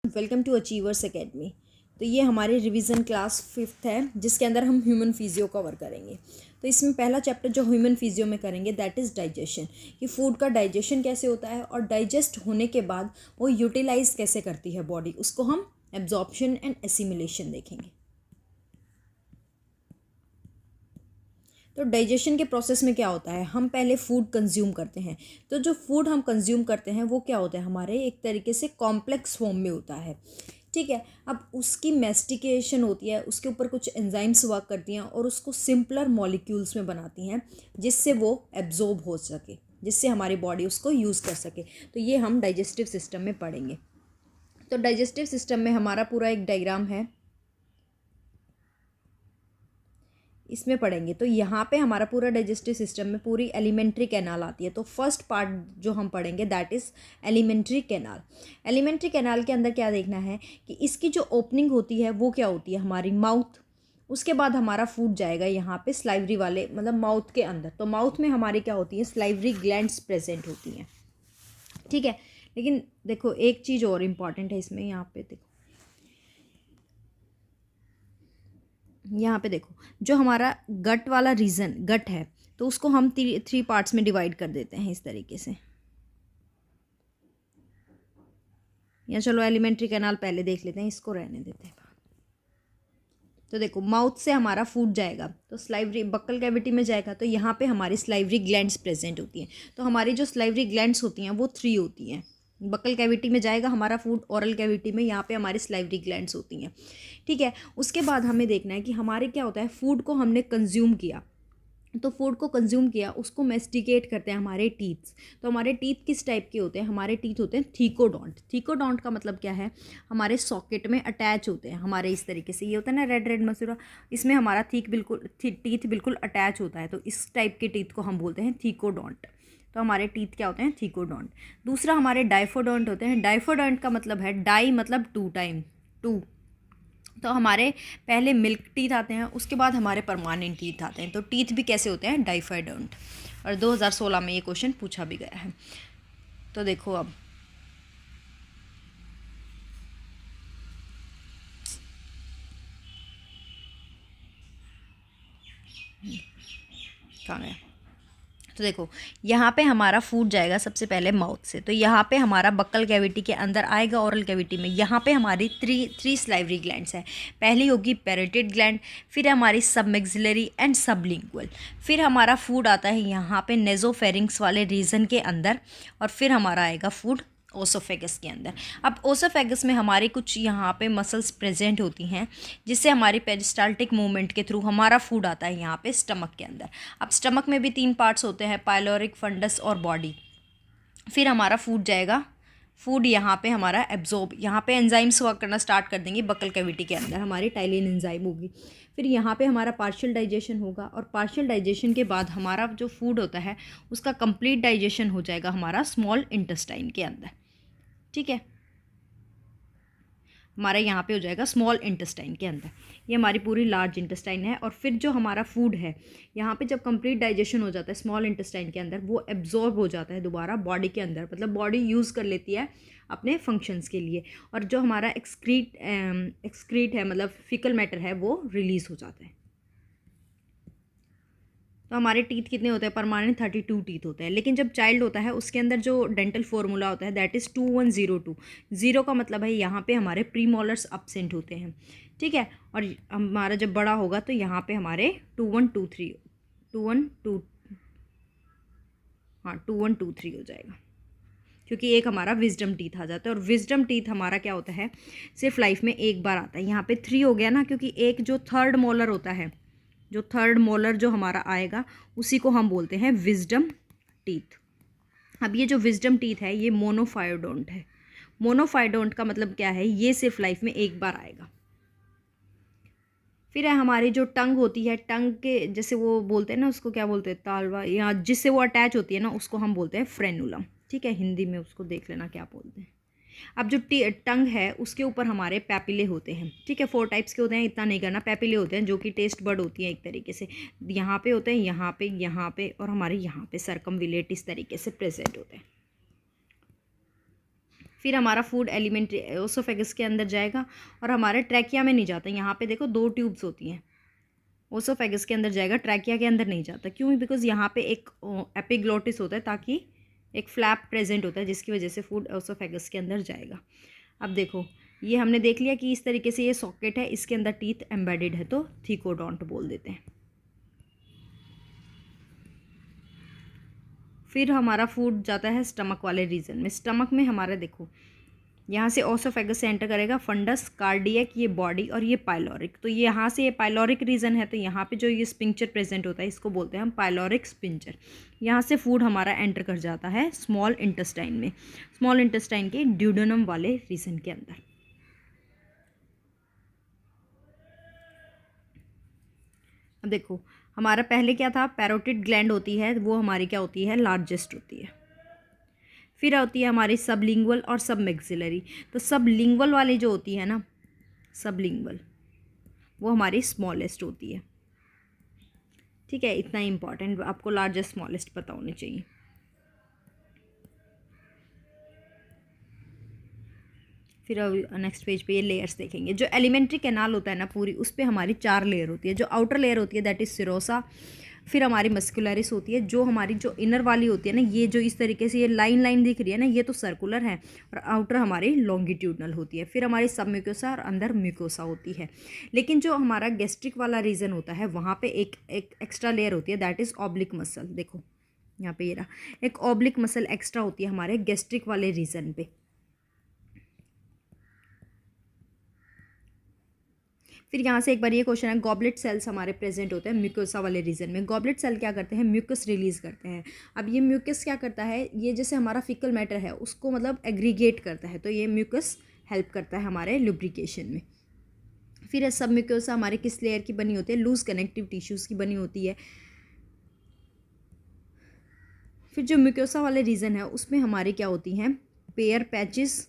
Welcome to achievers academy. तो ये हमारी रिवीजन क्लास 5th है जिसके अंदर हम ह्यूमन फिजियो कवर करेंगे। तो इसमें पहला चैप्टर जो ह्यूमन फिजियो में करेंगे दैट इज़ डाइजेशन, कि फूड का डाइजेशन कैसे होता है और डाइजेस्ट होने के बाद वो यूटिलाइज कैसे करती है बॉडी, उसको हम एब्जॉर्प्शन एंड एसिमिलेशन देखेंगे। तो डाइजेशन के प्रोसेस में क्या होता है, हम पहले फूड कंज्यूम करते हैं। तो जो फूड हम कंज्यूम करते हैं वो क्या होता है, हमारे एक तरीके से कॉम्प्लेक्स फॉर्म में होता है। ठीक है, अब उसकी मेस्टिकेशन होती है, उसके ऊपर कुछ एंजाइम्स वर्क करती हैं और उसको सिंपलर मॉलिक्यूल्स में बनाती हैं जिससे वो एब्जॉर्ब हो सके, जिससे हमारी बॉडी उसको यूज़ कर सके। तो ये हम डाइजेस्टिव सिस्टम में पढ़ेंगे। तो डाइजेस्टिव सिस्टम में हमारा पूरा एक डायग्राम है, इसमें पढ़ेंगे। तो यहाँ पे हमारा पूरा डाइजेस्टिव सिस्टम में पूरी एलिमेंट्री कैनाल आती है। तो फर्स्ट पार्ट जो हम पढ़ेंगे that is alimentary canal. Alimentary canal के अंदर क्या देखना है कि इसकी जो ओपनिंग होती है वो क्या होती है, हमारी माउथ। उसके बाद हमारा फूड जाएगा यहाँ पे स्लाइवरी वाले, मतलब माउथ के अंदर। तो माउथ में हमारे क्या होती है, स्लाइवरी ग्लैंड्स प्रेजेंट होती हैं। ठीक है, लेकिन देखो एक चीज़ और इम्पॉर्टेंट है इसमें, यहाँ पे देखो, यहाँ पे देखो जो हमारा गट वाला रीजन गट है तो उसको हम थ्री पार्ट्स में डिवाइड कर देते हैं इस तरीके से। या चलो एलिमेंट्री कैनाल पहले देख लेते हैं, इसको रहने देते हैं। तो देखो माउथ से हमारा फूड जाएगा तो स्लाइवरी बक्कल कैविटी में जाएगा, तो यहाँ पे हमारी स्लाइवरी ग्लैंड्स प्रेजेंट होती हैं। तो हमारी जो स्लाइवरी ग्लैंड्स होती हैं वो 3 होती हैं। बक्कल कैविटी में जाएगा हमारा फूड, ओरल कैविटी में यहाँ पे हमारी स्लाइवरी ग्लैंड्स होती हैं। ठीक है, उसके बाद हमें देखना है कि हमारे क्या होता है, फूड को हमने कंज्यूम किया, तो फूड को कंज्यूम किया, उसको मेस्टिकेट करते हैं हमारे टीथ्स। तो हमारे टीथ किस टाइप के होते हैं, हमारे टीथ होते हैं थीकोडोंट। थीकोडोंट का मतलब क्या है, हमारे सॉकेट में अटैच होते हैं हमारे, इस तरीके से। ये होता है ना रेड रेड मसूरा, इसमें हमारा टीथ बिल्कुल अटैच होता है। तो इस टाइप के टीथ को हम बोलते हैं थीकोडोंट। तो हमारे टीथ क्या होते हैं, थीकोडोंट। दूसरा हमारे डाइफोडोंट होते हैं। डाइफोडोंट का मतलब है डाई मतलब 2 टाइम 2। तो हमारे पहले मिल्क टीथ आते हैं, उसके बाद हमारे परमानेंट टीथ आते हैं। तो टीथ भी कैसे होते हैं, डाइफोडोंट। और 2016 में ये क्वेश्चन पूछा भी गया है। तो देखो अब कहाँ गया, तो देखो यहाँ पे हमारा फूड जाएगा सबसे पहले माउथ से। तो यहाँ पे हमारा बक्कल कैविटी के अंदर आएगा, ओरल कैविटी में। यहाँ पे हमारी थ्री स्लाइवरी ग्लैंड्स हैं। पहली होगी पैरोटिड ग्लैंड, फिर हमारी सबमैक्सिलरी एंड सबलिंगुअल, फिर हमारा फूड आता है यहाँ पे नेजोफेरिंग्स वाले रीजन के अंदर, और फिर हमारा आएगा फूड ओसोफेगस के अंदर। अब ओसोफेगस में हमारी कुछ यहाँ पे मसल्स प्रेजेंट होती हैं जिससे हमारी पेरिस्टाल्टिक मूवमेंट के थ्रू हमारा फूड आता है यहाँ पे स्टमक के अंदर। अब स्टमक में भी 3 पार्ट्स होते हैं, पाइलोरिक, फंडस और बॉडी। फिर हमारा फूड जाएगा, फूड यहाँ पे हमारा एब्जॉर्ब, यहाँ पे एंजाइम्स वर्क करना स्टार्ट कर देंगे बक्कल कैविटी के अंदर, हमारी टाइलिन एंजाइम होगी। फिर यहाँ पे हमारा पार्शियल डाइजेशन होगा, और पार्शियल डाइजेशन के बाद हमारा जो फूड होता है उसका कंप्लीट डाइजेशन हो जाएगा हमारा स्मॉल इंटेस्टाइन के अंदर। ठीक है, हमारा यहाँ पे हो जाएगा स्मॉल इंटेस्टाइन के अंदर। ये हमारी पूरी लार्ज इंटेस्टाइन है। और फिर जो हमारा फूड है यहाँ पे जब कंप्लीट डाइजेशन हो जाता है स्मॉल इंटेस्टाइन के अंदर, वो एब्जॉर्ब हो जाता है दोबारा बॉडी के अंदर, मतलब बॉडी यूज़ कर लेती है अपने फंक्शंस के लिए। और जो हमारा एक्सक्रीट है, मतलब फिकल मैटर है, वो रिलीज़ हो जाता है। तो हमारे टीथ कितने होते हैं, परमानेंट 32 टीथ होते हैं। लेकिन जब चाइल्ड होता है उसके अंदर जो डेंटल फॉर्मूला होता है दैट इज़ 2102। 0 का मतलब है यहाँ पे हमारे प्रीमोलर्स अब्सेंट होते हैं। ठीक है, और हमारा जब बड़ा होगा तो यहाँ पे हमारे 2123 हो जाएगा, क्योंकि एक हमारा विजडम टीथ आ जाता है। और विजडम टीथ हमारा क्या होता है, सिर्फ लाइफ में एक बार आता है। यहाँ पे 3 हो गया ना, क्योंकि एक जो थर्ड मोलर होता है, जो थर्ड मोलर जो हमारा आएगा उसी को हम बोलते हैं विजडम टीथ। अब ये जो विजडम टीथ है ये मोनोफायोडोंट है। मोनोफायोडोंट का मतलब क्या है, ये सिर्फ लाइफ में एक बार आएगा। फिर है हमारी जो टंग होती है, टंग के जैसे वो बोलते हैं ना, उसको क्या बोलते हैं, तालवा, या जिससे वो अटैच होती है ना, उसको हम बोलते हैं फ्रेनुलम। ठीक है, हिंदी में उसको देख लेना क्या बोलते हैं। अब जो टंग है उसके ऊपर हमारे पैपिले होते हैं। ठीक है, 4 टाइप्स के होते हैं, इतना नहीं करना। पैपिले होते हैं जो कि टेस्ट बड होती हैं एक तरीके से, यहाँ पे होते हैं, यहाँ पे और हमारे यहाँ पे सर्कमविलेट इस तरीके से प्रेजेंट होते हैं। फिर हमारा फूड एलिमेंट्री ओसोफेगस के अंदर जाएगा और हमारे ट्रैकिया में नहीं जाता। यहाँ पे देखो 2 ट्यूब्स होती हैं। ओसोफेगस के अंदर जाएगा, ट्रैकिया के अंदर नहीं जाता। क्यों? बिकॉज यहाँ पे एक एपिग्लोटिस होता है, ताकि एक फ्लैप प्रेजेंट होता है जिसकी वजह से फूड ओसोफेगस के अंदर जाएगा। अब देखो ये हमने देख लिया कि इस तरीके से ये सॉकेट है, इसके अंदर टीथ एम्बेडेड है, तो थीकोडोंट बोल देते हैं। फिर हमारा फूड जाता है स्टमक वाले रीजन में। स्टमक में हमारा देखो यहाँ से ओसोफेगस से एंटर करेगा फंडस, कार्डियक, ये बॉडी और ये पाइलोरिक। तो ये यहाँ से ये पाइलोरिक रीजन है, तो यहाँ पे जो ये स्पिंक्चर प्रेजेंट होता है इसको बोलते हैं हम पाइलोरिक स्पिंक्चर। यहाँ से फूड हमारा एंटर कर जाता है स्मॉल इंटेस्टाइन में, स्मॉल इंटेस्टाइन के ड्यूडेनम वाले रीजन के अंदर। अब देखो हमारा पहले क्या था, पैरोटिड ग्लैंड होती है, वो हमारी क्या होती है, लार्जेस्ट होती है। फिर होती है हमारी सबलिंगुअल और सब मैक्सिलरी। तो सबलिंगुअल वाली जो होती है ना, सबलिंगुअल, वो हमारी स्मॉलेस्ट होती है। ठीक है, इतना इंपॉर्टेंट आपको लार्जेस्ट स्मॉलेस्ट पता होनी चाहिए। फिर नेक्स्ट पेज पे ये लेयर्स देखेंगे। जो एलिमेंट्री कैनाल होता है ना पूरी, उस पर हमारी 4 लेयर होती है। जो आउटर लेयर होती है दैट इज सिरोसा, फिर हमारी मस्कुलरिस होती है। जो हमारी जो इनर वाली होती है ना, ये जो इस तरीके से ये लाइन लाइन दिख रही है ना, ये तो सर्कुलर है, और आउटर हमारी लॉन्गिट्यूडनल होती है। फिर हमारी सब म्यूकोसा और अंदर म्यूकोसा होती है। लेकिन जो हमारा गैस्ट्रिक वाला रीजन होता है, वहाँ पे एक एक्स्ट्रा लेयर होती है दैट इज़ ऑब्लिक मसल। देखो यहाँ पे ये रहा, एक ऑब्लिक मसल एक्स्ट्रा होती है हमारे गैस्ट्रिक वाले रीजन पे। फिर यहाँ से एक बार ये क्वेश्चन है, गॉबलेट सेल्स हमारे प्रेजेंट होते हैं म्यूकोसा वाले रीजन में। गॉबलेट सेल क्या करते हैं, म्यूकस रिलीज करते हैं। अब ये म्यूकस क्या करता है, ये जैसे हमारा फीकल मैटर है उसको मतलब एग्रीगेट करता है, तो ये म्यूकस हेल्प करता है हमारे लुब्रिकेशन में। फिर सब म्यूकोसा हमारे किस लेयर की बनी होती है, लूज कनेक्टिव टिश्यूज़ की बनी होती है। फिर जो म्यूकोसा वाले रीजन है उसमें हमारे क्या होती हैं, पेयर पैचेस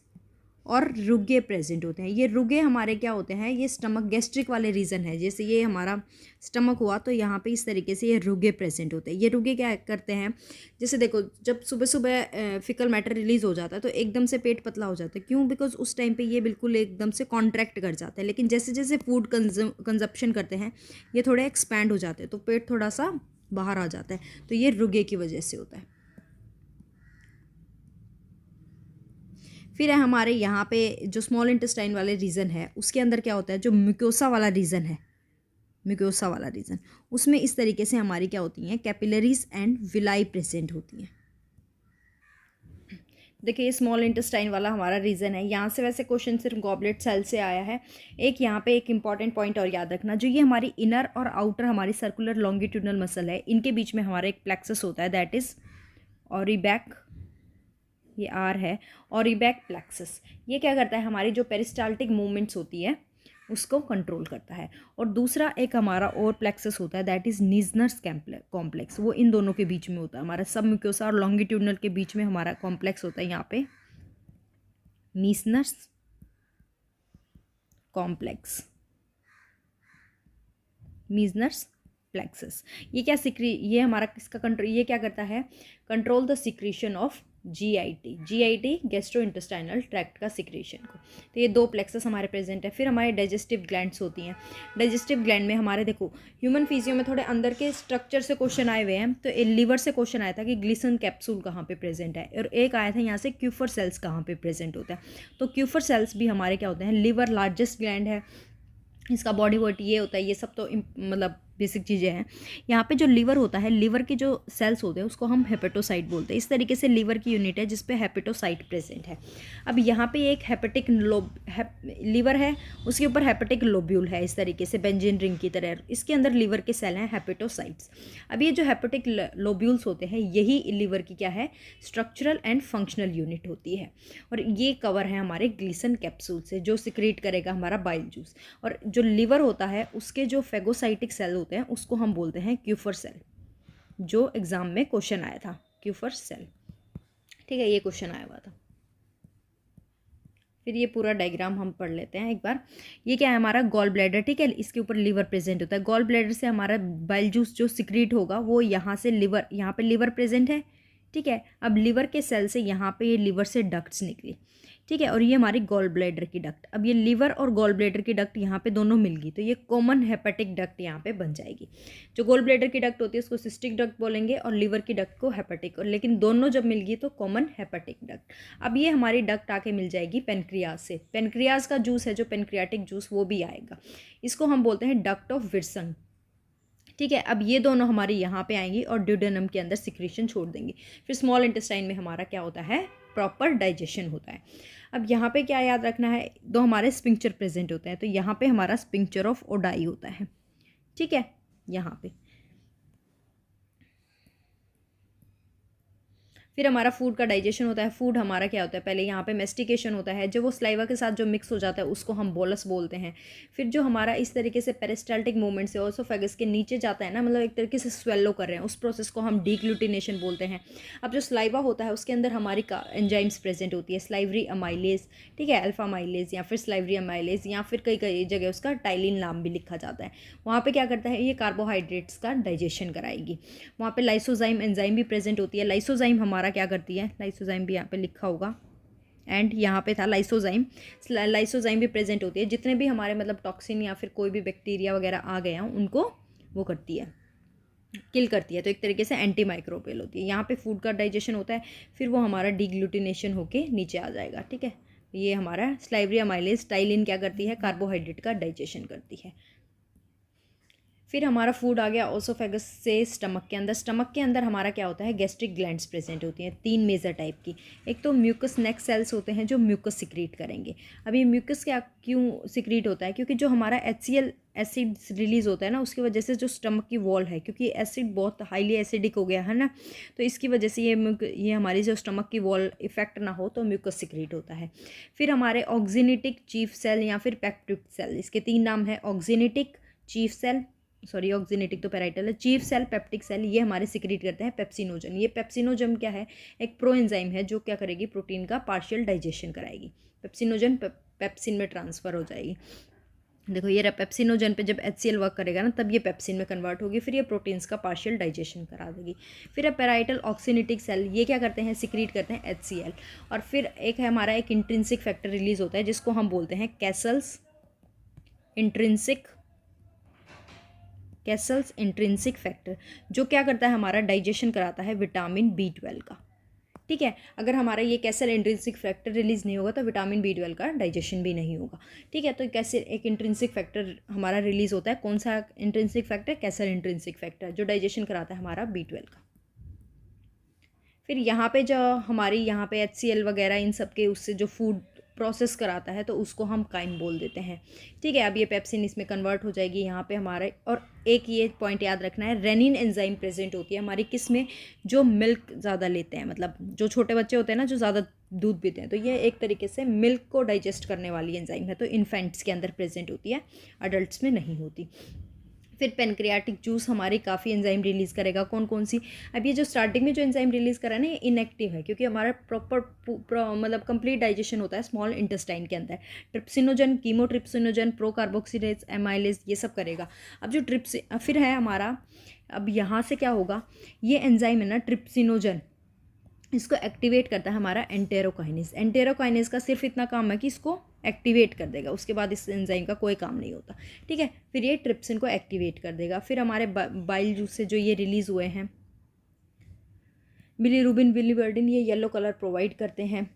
और रुगे प्रेजेंट होते हैं। ये रुगे हमारे क्या होते हैं, ये स्टमक गैस्ट्रिक वाले रीजन है। जैसे ये हमारा स्टमक हुआ तो यहाँ पे इस तरीके से ये रुगे प्रेजेंट होते हैं। ये रुगे क्या करते हैं, जैसे देखो जब सुबह सुबह फिकल मैटर रिलीज हो जाता है तो एकदम से पेट पतला हो जाता है। क्यों? बिकॉज उस टाइम पे ये बिल्कुल एकदम से कॉन्ट्रैक्ट कर जाता है। लेकिन जैसे जैसे फूड कंजप्शन करते हैं ये थोड़े एक्सपैंड हो जाते हैं, तो पेट थोड़ा सा बाहर आ जाता है। तो ये रुगे की वजह से होता है। फिर है हमारे यहाँ पे जो स्मॉल इंटेस्टाइन वाले रीजन है उसके अंदर क्या होता है, जो म्यूकोसा वाला रीजन है, म्यूकोसा वाला रीजन, उसमें इस तरीके से हमारी क्या होती हैं, कैपिलरीज एंड विलाई प्रेजेंट होती हैं। देखिए ये स्मॉल इंटेस्टाइन वाला हमारा रीजन है। यहाँ से वैसे क्वेश्चन सिर्फ गॉबलेट सेल से आया है। एक यहाँ पे एक इंपॉर्टेंट पॉइंट और याद रखना, जो ये हमारी इनर और आउटर हमारी सर्कुलर लॉन्गिट्यूडनल मसल है, इनके बीच में हमारा एक प्लेक्सस होता है दैट इज ऑरिबैक, ये आर है, ऑरिबैक प्लेक्सस। ये क्या करता है, हमारी जो पेरिस्टाल्टिक मूवमेंट्स होती है उसको कंट्रोल करता है। और दूसरा एक हमारा और प्लेक्सस होता है दैट इज़ नीजनर्स कॉम्प्लेक्स, वो इन दोनों के बीच में होता है। हमारा सब म्यूकोसा और लॉन्गिट्यूडनल के बीच में हमारा कॉम्प्लेक्स होता है यहाँ पे नीजनर्स कॉम्प्लेक्स, मीजनर्स प्लेक्सस। ये क्या ये हमारा किसका कंट्रोल, ये क्या करता है, control the secretion of GIT gastro intestinal tract का सिक्रीशन को। तो ये 2 प्लेक्सस हमारे प्रेजेंट है। फिर हमारे डाइजेस्टिव ग्लैंड्स होती हैं। डाइजेस्टिव ग्लैंड में हमारे देखो ह्यूमन फिजियो में थोड़े अंदर के स्ट्रक्चर से क्वेश्चन आए हुए हैं। तो लीवर से क्वेश्चन आया था कि ग्लिसन कैप्सूल कहाँ पे प्रेजेंट है, और एक आया था यहाँ से क्यूफर सेल्स कहाँ पे प्रेजेंट होता है। तो क्यूफर सेल्स भी हमारे क्या होते हैं, लिवर लार्जेस्ट ग्लैंड है, इसका बॉडी वेट ये होता है। ये सब तो मतलब बेसिक चीज़ें हैं। यहाँ पे जो लीवर होता है, लीवर के जो सेल्स होते हैं उसको हम हेपेटोसाइट बोलते हैं। इस तरीके से लीवर की यूनिट है जिस पे हेपेटोसाइट प्रेजेंट है। अब यहाँ पे एक हेपेटिक लीवर है, उसके ऊपर हेपेटिक लोब्यूल है इस तरीके से बेंजीन रिंग की तरह। इसके अंदर लीवर के सेल हैं हेपेटोसाइट्स। अब ये जो हेपेटिक लोब्यूल्स होते हैं यही लीवर की क्या है, स्ट्रक्चरल एंड फंक्शनल यूनिट होती है। और ये कवर है हमारे ग्लिसन कैप्सूल से जो सिक्रीट करेगा हमारा बाइल जूस। और जो लीवर होता है उसके जो फेगोसाइटिक सेल होते हैं उसको हम बोलते हैं क्यूफर सेल, जो एग्जाम में क्वेश्चन आया था, क्यूफर सेल। ठीक है, ये क्वेश्चन आया हुआ था। फिर ये पूरा डायग्राम हम पढ़ लेते हैं एक बार। ये क्या है, हमारा गॉल ब्लैडर। ठीक है, इसके ऊपर लीवर प्रेजेंट होता है। गॉल ब्लैडर से हमारा बाइल जूस जो सिक्रीट होगा वो यहाँ से लीवर, यहाँ पे लीवर प्रेजेंट है, ठीक है। अब लिवर के सेल से यहाँ पे ये लिवर से डक्ट्स निकली, ठीक है, और ये हमारी गॉल ब्लैडर की डक्ट। अब ये लिवर और गॉल ब्लैडर की डक्ट यहाँ पे दोनों मिल गई तो ये कॉमन हेपेटिक डक्ट यहाँ पे बन जाएगी। जो गॉल ब्लैडर की डक्ट होती है उसको सिस्टिक डक्ट बोलेंगे और लिवर की डक्ट को हेपेटिक, और लेकिन दोनों जब मिल गई तो कॉमन हेपेटिक डक्ट। अब ये हमारी डक्ट आके मिल जाएगी पेनक्रियाज से। पेनक्रियाज का जूस है जो पेनक्रियाटिक जूस वो भी आएगा, इसको हम बोलते हैं डक्ट ऑफ विल्सन, ठीक है। अब ये दोनों हमारी यहाँ पे आएंगी और ड्यूडेनम के अंदर सिक्रीशन छोड़ देंगी। फिर स्मॉल इंटेस्टाइन में हमारा क्या होता है, प्रॉपर डाइजेशन होता है। अब यहाँ पे क्या याद रखना है, दो हमारे स्पिंक्चर प्रेजेंट होते हैं, तो यहाँ पे हमारा स्पिंक्चर ऑफ ओडाई होता है, ठीक है। यहाँ पे फिर हमारा फूड का डाइजेशन होता है। फूड हमारा क्या होता है, पहले यहाँ पे मेस्टिकेशन होता है, जो वो स्लाइवा के साथ जो मिक्स हो जाता है उसको हम बोलस बोलते हैं। फिर जो हमारा इस तरीके से पेरिस्टाल्टिक मूवमेंट से ओसोफेगस के नीचे जाता है ना, मतलब एक तरीके से स्वेलो कर रहे हैं, उस प्रोसेस को हम डीग्लूटिनेशन बोलते हैं। अब जो स्लाइवा होता है उसके अंदर हमारी एंजाइम्स प्रेजेंट होती है, स्लाइवरी अमाइलेज, ठीक है, अल्फा माइलेज या फिर स्लाइवरी अमाइलेज, या फिर कई कई जगह उसका टाइलिन नाम भी लिखा जाता है। वहाँ पे क्या करता है, ये कार्बोहाइड्रेट्स का डाइजेशन कराएगी। वहाँ पे लाइसोजाइम एंजाइम भी प्रेजेंट होती है। लाइसोजाइम हमारा क्या करती है, लाइसोजाइम भी यहाँ पे लिखा होगा, एंड यहाँ पे था लाइसोजाइम। लाइसोजाइम भी प्रेजेंट होती है, जितने भी हमारे मतलब टॉक्सिन या फिर कोई भी बैक्टीरिया वगैरह आ गए हैं उनको वो करती है, किल करती है। तो एक तरीके से एंटी माइक्रोबियल होती है। यहाँ पे फूड का डाइजेशन होता है, फिर वो हमारा डीग्लूटिनेशन होके नीचे आ जाएगा, ठीक है। ये हमारा स्लाइवरी अमाइलेज टाइलिन क्या करती है, कार्बोहाइड्रेट का डाइजेशन करती है। फिर हमारा फूड आ गया ओसोफेगस से स्टमक के अंदर। स्टमक के अंदर हमारा क्या होता है, गैस्ट्रिक ग्लैंड्स प्रेजेंट होती हैं, 3 मेजर टाइप की। एक तो म्यूकस नेक सेल्स होते हैं जो म्यूकस सिक्रीट करेंगे। अब ये म्यूकस क्या क्यों सिक्रीट होता है, क्योंकि जो हमारा HCl एसिड रिलीज होता है ना, उसकी वजह से जो स्टमक की वॉल है, क्योंकि एसिड बहुत हाईली एसिडिक हो गया है ना, तो इसकी वजह से ये हमारी जो स्टमक की वॉल इफेक्ट ना हो तो म्यूकस सिक्रीट होता है। फिर हमारे ऑक्जिनेटिक चीफ सेल या फिर पेप्टिक सेल, इसके 3 नाम है, ऑक्जिनेटिक, चीफ सेल, सॉरी ऑक्जिनेटिक तो पैराइटल है, चीफ सेल, पेप्टिक सेल, ये हमारे सिक्रीट करते हैं पेप्सिनोजन। ये पेप्सिनोजन क्या है, एक प्रो एंजाइम है जो क्या करेगी, प्रोटीन का पार्शियल डाइजेशन कराएगी। पेप्सिनोजन पेप्सिन में ट्रांसफ़र हो जाएगी। देखो ये पेप्सिनोजन पे जब HCl वर्क करेगा ना, तब ये पेप्सिन में कन्वर्ट होगी, फिर ये प्रोटीन्स का पार्शियल डाइजेशन करा देगी। फिर है पैराइटल ऑक्सिनेटिक सेल, ये क्या करते हैं, सिक्रीट करते हैं HCl। और फिर एक है हमारा एक इंट्रिंसिक फैक्टर रिलीज होता है जिसको हम बोलते हैं कैसल्स इंट्रिंसिक फैक्टर, जो क्या करता है, हमारा डाइजेशन कराता है विटामिन B12 का, ठीक है। अगर हमारा ये कैसल इंट्रिंसिक फैक्टर रिलीज नहीं होगा तो विटामिन B12 का डाइजेशन भी नहीं होगा, ठीक है। तो कैसे एक इंट्रिंसिक फैक्टर हमारा रिलीज होता है, कौन सा intrinsic factor, castle intrinsic factor, जो डाइजेशन कराता है हमारा B12 का। फिर यहाँ पे जो हमारी यहाँ पे HCl वगैरह इन सब के उससे जो फूड प्रोसेस कराता है तो उसको हम काइन बोल देते हैं, ठीक है। अब ये पेप्सिन इसमें कन्वर्ट हो जाएगी यहाँ पे हमारे। और एक ये पॉइंट याद रखना है, रेनिन एंजाइम प्रेजेंट होती है हमारी किस में, जो मिल्क ज़्यादा लेते हैं, मतलब जो छोटे बच्चे होते हैं ना जो ज़्यादा दूध पीते हैं, तो ये एक तरीके से मिल्क को डाइजेस्ट करने वाली एंजाइम है, तो इन्फेंट्स के अंदर प्रेजेंट होती है, अडल्ट्स में नहीं होती। फिर पेनक्रियाटिक जूस हमारी काफ़ी एंजाइम रिलीज़ करेगा, कौन कौन सी। अब ये जो स्टार्टिंग में जो एंजाइम रिलीज़ करा है ना, ये इनएक्टिव है, क्योंकि हमारा प्रॉपर मतलब कंप्लीट डाइजेशन होता है स्मॉल इंटेस्टाइन के अंदर। ट्रिप्सिनोजन, कीमोट्रिप्सिनोजन, प्रोकार्बोक्सीलेज, एमाइलेज, ये सब करेगा। अब जो फिर है हमारा, अब यहाँ से क्या होगा, ये एंजाइम है ना ट्रिप्सिनोजन, इसको एक्टिवेट करता है हमारा एंटेरोकाइनेज। एंटेरोकाइनेज का सिर्फ इतना काम है कि इसको एक्टिवेट कर देगा, उसके बाद इस एंजाइम का कोई काम नहीं होता, ठीक है। फिर ये ट्रिप्सिन को एक्टिवेट कर देगा। फिर हमारे बाइल जूस से जो ये रिलीज़ हुए हैं बिलीरुबिन, बिलीवर्डिन, ये येलो कलर प्रोवाइड करते हैं।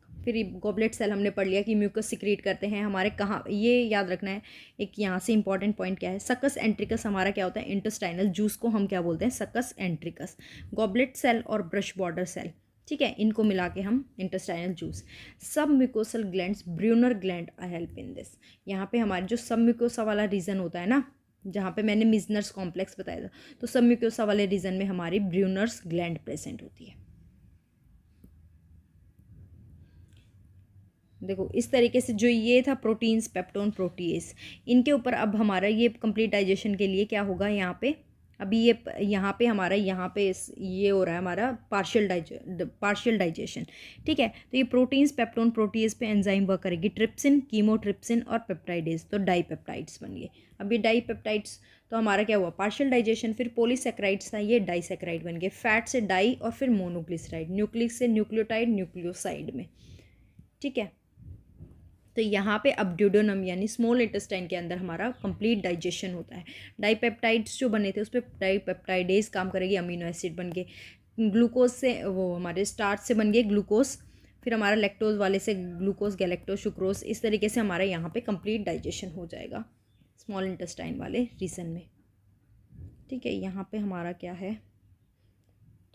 फिर गॉबलेट सेल हमने पढ़ लिया कि म्यूकस सिक्रीट करते हैं हमारे कहाँ, ये याद रखना है। एक यहाँ से इंपॉर्टेंट पॉइंट क्या है, सकस एंट्रिकस हमारा क्या होता है, इंटेस्टाइनल जूस को हम क्या बोलते हैं, सकस एंट्रिकस। गॉबलेट सेल और ब्रश बॉर्डर सेल, ठीक है, इनको मिला के हम इंटेस्टाइनल जूस। सब mucosal glands, Brunner gland I help in this. यहाँ पे हमारे जो सब म्यूकोसा वाला रीजन होता है ना, जहाँ पे मैंने मिजनर्स कॉम्प्लेक्स बताया था, तो सब म्यूकोसा वाले रीजन में हमारी ब्रूनर्स ग्लैंड प्रेजेंट होती है। देखो इस तरीके से जो ये था प्रोटीन्स, पेप्टोन, प्रोटीएस, इनके ऊपर अब हमारा ये कंप्लीट डाइजेशन के लिए क्या होगा, यहाँ पे अभी ये यहाँ पे हमारा ये हो रहा है हमारा पार्शियल डाइजेशन, ठीक है। तो ये प्रोटीन्स पेप्टोन प्रोटीज पे एंजाइम वर्क करेगी, ट्रिप्सिन, कीमोट्रिप्सिन और पेप्टाइडेज, तो डाईपेप्टाइड्स बन गए। अब ये डाईपेप्टाइड्स तो हमारा क्या हुआ, पार्शियल डाइजेशन। फिर पॉलीसेक्राइड्स था, ये डाइसेक्राइड बन गए। फैट से डाई और फिर मोनोग्लिसराइड, न्यूक्लिक से न्यूक्लियोटाइड न्यूक्लियोसाइड में, ठीक है। तो यहाँ पे अब ड्यूडेनम यानी स्मॉल इंटेस्टाइन के अंदर हमारा कंप्लीट डाइजेशन होता है। डाईपेप्टाइड्स जो बने थे उस पर डाईपेप्टाइडेज काम करेगी, अमीनो एसिड बन गए। ग्लूकोज से वो हमारे स्टार्च से बन गए ग्लूकोज, फिर हमारा लैक्टोज वाले से ग्लूकोज, गैलेक्टोज, सुक्रोज, इस तरीके से हमारा यहाँ पे कंप्लीट डाइजेशन हो जाएगा स्मॉल इंटेस्टाइन वाले रीजन में, ठीक है। यहाँ पे हमारा क्या है,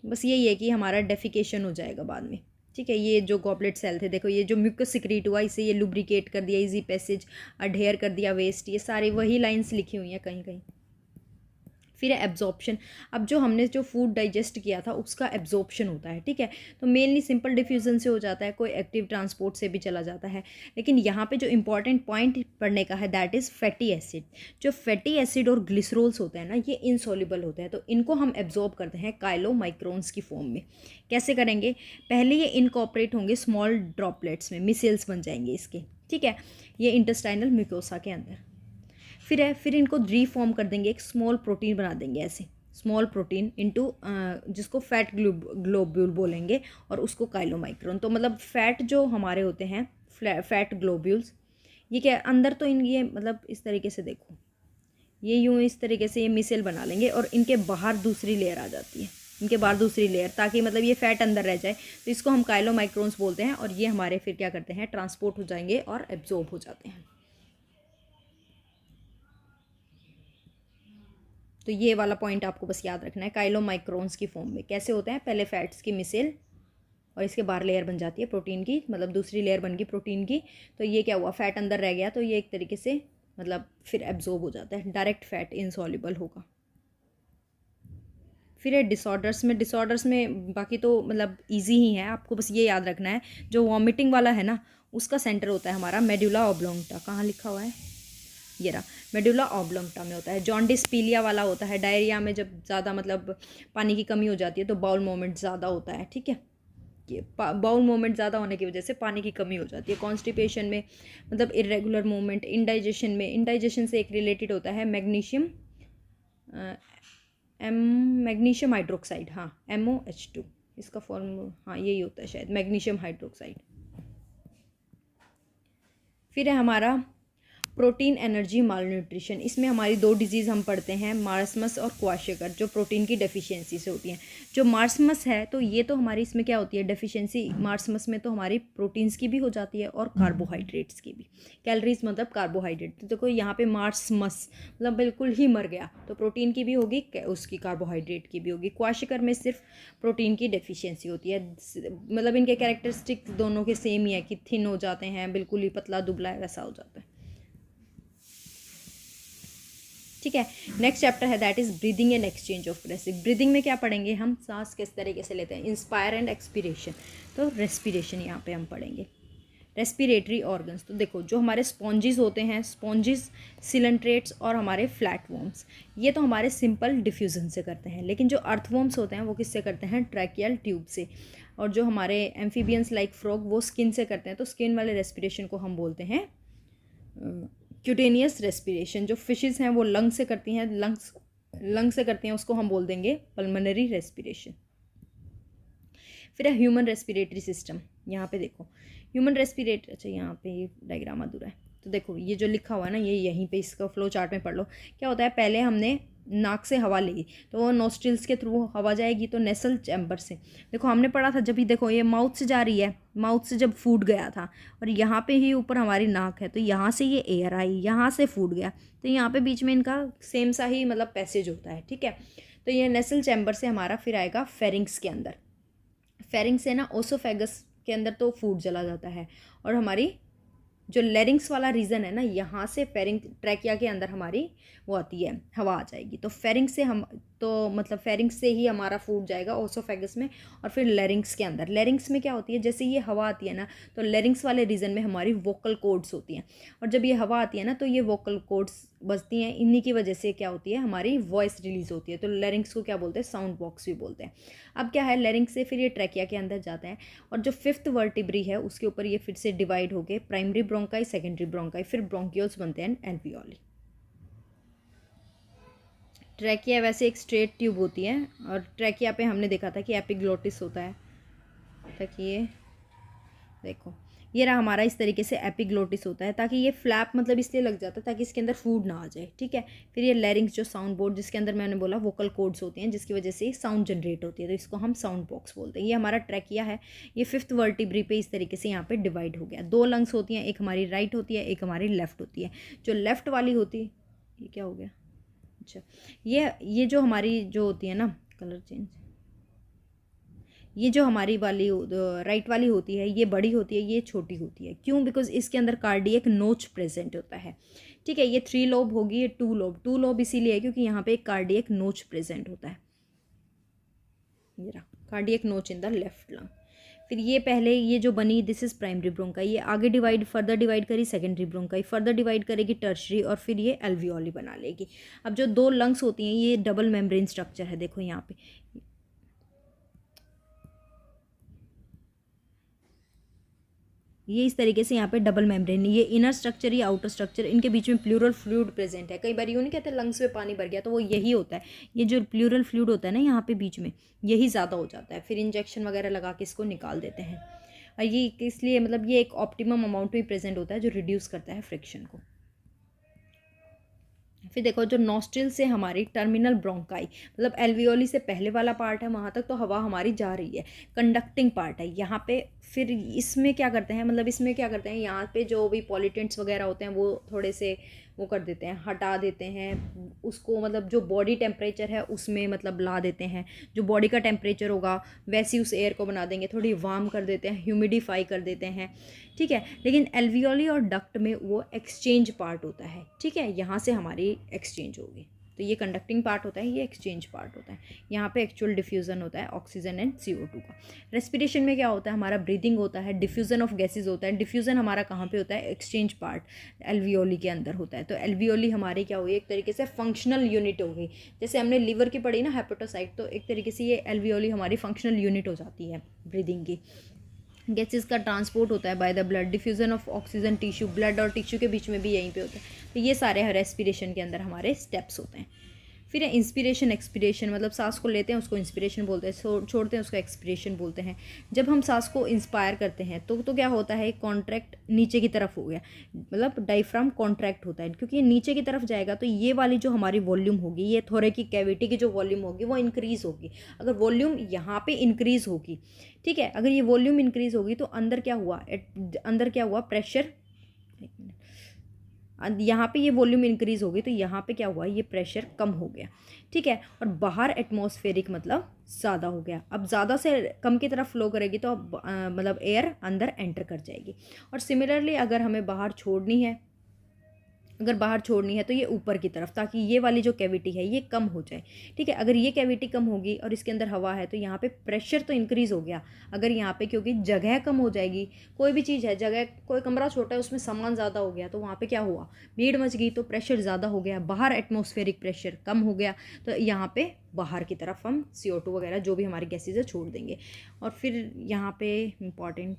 बस यही है कि हमारा डेफिकेशन हो जाएगा बाद में, ठीक है। ये जो गॉबलेट सेल थे, देखो ये जो म्यूकस सिक्रीट हुआ, इसे ये लुब्रिकेट कर दिया, इजी पैसेज, अडेयर कर दिया वेस्ट, ये सारी वही लाइंस लिखी हुई हैं कहीं कहीं। फिर है एब्जॉर्प्शन। अब जो हमने जो फूड डाइजेस्ट किया था उसका एब्जॉर्प्शन होता है, ठीक है। तो मेनली सिंपल डिफ्यूजन से हो जाता है, कोई एक्टिव ट्रांसपोर्ट से भी चला जाता है। लेकिन यहाँ पे जो इंपॉर्टेंट पॉइंट पढ़ने का है दैट इज़ फैटी एसिड। जो फैटी एसिड और ग्लिसरोल्स होते हैं ना, ये इनसॉल्युबल होते हैं, तो इनको हम एब्जॉर्ब करते हैं काइलोमाइक्रोन्स की फॉर्म में। कैसे करेंगे, पहले ये इनकॉपरेट होंगे स्मॉल ड्रॉपलेट्स में, मिसेल्स बन जाएंगे इसके, ठीक है, ये इंटेस्टाइनल म्यूकोसा के अंदर। फिर इनको रीफॉर्म कर देंगे, एक स्मॉल प्रोटीन बना देंगे ऐसे, स्मॉल प्रोटीन इनटू जिसको फैट ग्लोब्यूल बोलेंगे, और उसको काइलोमाइक्रोन। तो मतलब फैट जो हमारे होते हैं फैट ग्लोब्यूल्स, ये क्या अंदर तो ये मतलब इस तरीके से देखो, ये यूँ इस तरीके से ये मिसेल बना लेंगे और इनके बाहर दूसरी लेयर आ जाती है, इनके बाहर दूसरी लेयर, ताकि मतलब ये फैट अंदर रह जाए। तो इसको हम काइलोमाइक्रोन्स बोलते हैं, और ये हमारे फिर क्या करते हैं, ट्रांसपोर्ट हो जाएंगे और एब्जॉर्ब हो जाते हैं। तो ये वाला पॉइंट आपको बस याद रखना है, काइलोमाइक्रोन्स की फॉर्म में कैसे होते हैं, पहले फैट्स की मिसेल और इसके बाहर लेयर बन जाती है प्रोटीन की, मतलब दूसरी लेयर बन गई प्रोटीन की। तो ये क्या हुआ, फैट अंदर रह गया, तो ये एक तरीके से मतलब फिर एब्जॉर्ब हो जाता है, डायरेक्ट फैट इनसॉल्युबल होगा। फिर है डिसऑर्डर्स में बाकी तो मतलब इजी ही है, आपको बस ये याद रखना है, जो वॉमिटिंग वाला है ना उसका सेंटर होता है हमारा मेडुला ऑब्लोंगटा। कहाँ लिखा हुआ है, ये रहा, मेडुला ऑब्लोंगटा में होता है। जॉन्डिस पीलिया वाला होता है, डायरिया में जब ज़्यादा मतलब पानी की कमी हो जाती है तो बाउल मूवमेंट ज़्यादा होता है, ठीक है। ये बाउल मूवमेंट ज़्यादा होने की वजह से पानी की कमी हो जाती है। कॉन्स्टिपेशन में मतलब इरेगुलर मूवमेंट। इंडाइजेशन से एक रिलेटेड होता है मैग्नीशियम मैग्नीशियम हाइड्रोक्साइड, हाँ MOH2 इसका फॉर्म, हाँ यही होता है शायद, मैग्नीशियम हाइड्रोक्साइड। फिर है हमारा प्रोटीन एनर्जी मालन्यूट्रिशन। इसमें हमारी दो डिजीज़ हम पढ़ते हैं, मार्समस और क्वाशकर, जो प्रोटीन की डेफिशिएंसी से होती हैं। जो मार्समस है तो ये तो हमारी इसमें क्या होती है डेफिशिएंसी, मार्समस में तो हमारी प्रोटीन्स की भी हो जाती है और कार्बोहाइड्रेट्स की भी। कैलोरीज मतलब कार्बोहाइड्रेट, तो देखो यहाँ पे मार्समस मतलब बिल्कुल ही मर गया, तो प्रोटीन की भी होगी उसकी कार्बोहाइड्रेट की भी होगी। क्वाशकर में सिर्फ प्रोटीन की डेफिशिएंसी होती है, मतलब इनके कैरेक्टरिस्टिक दोनों के सेम ही है कि थिन हो जाते हैं, बिल्कुल ही पतला दुबला वैसा हो जाता है, ठीक है। नेक्स्ट चैप्टर है that is breathing and exchange of gases. Breathing में क्या पढ़ेंगे हम, सांस किस तरीके से लेते हैं, इंस्पायर एंड एक्सपीरेशन। तो रेस्पिरेशन यहाँ पे हम पढ़ेंगे। रेस्पिरेटरी ऑर्गन्स, तो देखो जो हमारे स्पॉन्जिस होते हैं, स्पॉन्जिस, सिलेंट्रेट्स और हमारे फ्लैटवॉर्म्स, ये तो हमारे सिंपल डिफ्यूजन से करते हैं। लेकिन जो अर्थवॉर्म्स होते हैं वो किससे करते हैं, ट्रैकियल ट्यूब से। और जो हमारे एम्फीबियंस लाइक फ्रॉग वो स्किन से करते हैं, तो स्किन वाले रेस्पिरेशन को हम बोलते हैं क्यूटेनियस रेस्पिरेशन। जो फिशेस हैं वो लंग से करती हैं, लंग से करती हैं, उसको हम बोल देंगे पल्मोनरी रेस्पिरेशन। फिर है ह्यूमन रेस्पिरेटरी सिस्टम। यहाँ पे देखो ह्यूमन रेस्पिरेटरी, अच्छा यहाँ पे ये डायग्राम अधूरा है, तो देखो ये जो लिखा हुआ है ना, ये यहीं पे इसका फ्लो चार्ट में पढ़ लो। क्या होता है, पहले हमने नाक से हवा ली तो वो नोस्ट्रिल्स के थ्रू हवा जाएगी, तो नेसल चैम्बर से। देखो हमने पढ़ा था जब भी, देखो ये माउथ से जा रही है, माउथ से जब फूड गया था, और यहाँ पे ही ऊपर हमारी नाक है, तो यहाँ से ये एयर आई, यहाँ से फूड गया, तो यहाँ पे बीच में इनका सेम सा ही मतलब पैसेज होता है, ठीक है। तो ये नेसल चैम्बर से हमारा फिर आएगा फेरिंग्स के अंदर। फेरिंग्स से ना ओसोफेगस के अंदर तो फूड चला जाता है, और हमारी जो लेरिंग्स वाला रीजन है ना, यहाँ से फेरिंग ट्रैकिया के अंदर हमारी वो आती है, हवा आ जाएगी। तो फेरिंग से हम तो मतलब फेरिंग से ही हमारा फूड जाएगा ओसोफेगस में, और फिर लेरिंग्स के अंदर। लेरिंग्स में क्या होती है, जैसे ये हवा आती है ना, तो लेरिंग्स वाले रीजन में हमारी वोकल कॉर्ड्स होती हैं, और जब ये हवा आती है ना तो ये वोकल कॉर्ड्स बजती हैं, इन्हीं की वजह से क्या होती है, हमारी वॉइस रिलीज होती है। तो लेरिंग्स को क्या बोलते हैं, साउंड बॉक्स भी बोलते हैं। अब क्या है, लेरिंग्स से फिर ये ट्रैकिया के अंदर जाते हैं, और जो फिफ्थ वर्टिब्री है उसके ऊपर ये फिर से डिवाइड हो गए, प्राइमरी ब्रोंकाई, सेकेंडरी ब्रोंकाई, फिर ब्रोंकियोल्स बनते हैं, एल्वियोली। ट्रैकिया वैसे एक स्ट्रेट ट्यूब होती है, और ट्रैकिया पे हमने देखा था कि एपिग्लोटिस होता है, ताकि ये देखो ये रहा हमारा, इस तरीके से एपिग्लोटिस होता है, ताकि ये फ्लैप मतलब इसलिए लग जाता है ताकि इसके अंदर फूड ना आ जाए, ठीक है। फिर ये लेरिंग्स जो साउंड बोर्ड, जिसके अंदर मैंने बोला वोकल कॉर्ड्स होती हैं, जिसकी वजह से साउंड जनरेट होती है, तो इसको हम साउंड बॉक्स बोलते हैं। ये हमारा ट्रैकिया है, ये फिफ्थ वर्टिब्री पे इस तरीके से यहाँ पे डिवाइड हो गया। दो लंग्स होती हैं, एक हमारी राइट होती है, एक हमारी लेफ्ट होती है। जो लेफ्ट वाली होती है, ये क्या हो गया, अच्छा ये जो हमारी जो होती है ना, कलर चेंज, ये जो हमारी वाली राइट वाली होती है, ये बड़ी होती है, ये छोटी होती है। क्यों? बिकॉज इसके अंदर कार्डियक नोच प्रेजेंट होता है, ठीक है। ये 3 लोब होगी, ये 2 लोब। 2 लोब इसीलिए है क्योंकि यहाँ पे एक कार्डियक नोच प्रेजेंट होता है। ये रहा कार्डियक नोच इन द लेफ्ट लंग। फिर ये पहले ये जो बनी, दिस इज प्राइमरी ब्रोंकाई, ये आगे डिवाइड फर्दर डिवाइड करी सेकेंडरी ब्रोंकाई, फर्दर डिवाइड करेगी टर्शरी, और फिर ये एल्वियोली बना लेगी। अब जो 2 लंग्स होती हैं, ये डबल मेम्ब्रेन स्ट्रक्चर है, देखो यहाँ पे ये इस तरीके से यहाँ पे डबल मेम्ब्रेन, ये इनर स्ट्रक्चर या आउटर स्ट्रक्चर, इनके बीच में प्लूरल फ्लूइड प्रेजेंट है। कई बार यूँ नहीं कहते लंग्स में पानी भर गया, तो वो यही होता है, ये जो प्लूरल फ्लूइड होता है ना यहाँ पे बीच में, यही ज़्यादा हो जाता है। फिर इंजेक्शन वगैरह लगा के इसको निकाल देते हैं, और ये इसलिए मतलब ये एक ऑप्टिमम अमाउंट में प्रेजेंट होता है जो रिड्यूस करता है फ्रिक्शन को। फिर देखो जो नॉस्ट्रिल से हमारी टर्मिनल ब्रोंकाई, मतलब एल्वियोली से पहले वाला पार्ट है, वहाँ तक तो हवा हमारी जा रही है, कंडक्टिंग पार्ट है यहाँ पे। फिर इसमें क्या करते हैं, मतलब इसमें क्या करते हैं, यहाँ पे जो भी पॉलिटेंट्स वगैरह होते हैं वो थोड़े से वो कर देते हैं, हटा देते हैं उसको, मतलब जो बॉडी टेम्परेचर है उसमें मतलब ला देते हैं, जो बॉडी का टेम्परेचर होगा वैसी उस एयर को बना देंगे, थोड़ी वार्म कर देते हैं, ह्यूमिडिफाई कर देते हैं, ठीक है। लेकिन एल्वियोली और डक्ट में वो एक्सचेंज पार्ट होता है, ठीक है, यहाँ से हमारी एक्सचेंज होगी। तो ये कंडक्टिंग पार्ट होता है, ये एक्सचेंज पार्ट होता है। यहाँ पे एक्चुअल डिफ्यूज़न होता है ऑक्सीजन एंड CO2 का। रेस्पिरेशन में क्या होता है, हमारा ब्रीदिंग होता है, डिफ्यूज़न ऑफ गैसेज होता है। डिफ्यूज़न हमारा कहाँ पे होता है, एक्सचेंज पार्ट एल्वियोली के अंदर होता है। तो एल्वियोली हमारी क्या हुई, एक तरीके से फंक्शनल यूनिट हो गई। जैसे हमने लीवर की पढ़ी ना हेपेटोसाइट, तो एक तरीके से ये एल्वियोली हमारी फंक्शनल यूनिट हो जाती है ब्रीदिंग की। गैसेस का ट्रांसपोर्ट होता है by the blood, diffusion of oxygen tissue, blood और टिश्यू के बीच में भी यहीं पे होता है। तो ये सारे रेस्पिरेशन के अंदर हमारे स्टेप्स होते हैं। फिर इंस्पिरेशन एक्सपिरेशन, मतलब सांस को लेते हैं उसको इंस्पिरेशन बोलते हैं, छोड़ते हैं उसको एक्सपिरेशन बोलते हैं। जब हम सांस को इंस्पायर करते हैं तो क्या होता है, कॉन्ट्रैक्ट नीचे की तरफ हो गया, मतलब डायफ्राम कॉन्ट्रैक्ट होता है, क्योंकि ये नीचे की तरफ जाएगा तो ये वाली जो हमारी वॉल्यूम होगी, ये थोड़े की कैविटी की जो वॉल्यूम होगी वो इंक्रीज़ होगी। अगर वॉल्यूम यहाँ पे इंक्रीज़ होगी, ठीक है, अगर ये वॉल्यूम इंक्रीज़ होगी तो अंदर क्या हुआ प्रेशर, यहाँ पे ये वॉल्यूम इंक्रीज़ हो गई तो यहाँ पे क्या हुआ, ये प्रेशर कम हो गया, ठीक है। और बाहर एटमॉस्फेरिक मतलब ज़्यादा हो गया। अब ज़्यादा से कम की तरफ फ्लो करेगी तो मतलब एयर अंदर एंटर कर जाएगी। और सिमिलरली अगर हमें बाहर छोड़नी है तो ये ऊपर की तरफ, ताकि ये वाली जो कैविटी है ये कम हो जाए, ठीक है। अगर ये कैविटी कम होगी और इसके अंदर हवा है तो यहाँ पे प्रेशर तो इंक्रीज़ हो गया। अगर यहाँ पे क्योंकि जगह कम हो जाएगी, कोई भी चीज़ है, जगह कोई कमरा छोटा है उसमें सामान ज़्यादा हो गया तो वहाँ पे क्या हुआ, भीड़ मच गई, तो प्रेशर ज़्यादा हो गया, बाहर एटमॉस्फेरिक प्रेशर कम हो गया, तो यहाँ पे बाहर की तरफ हम CO2 वगैरह जो भी हमारी गैसेज है छोड़ देंगे। और फिर यहाँ पे इम्पॉर्टेंट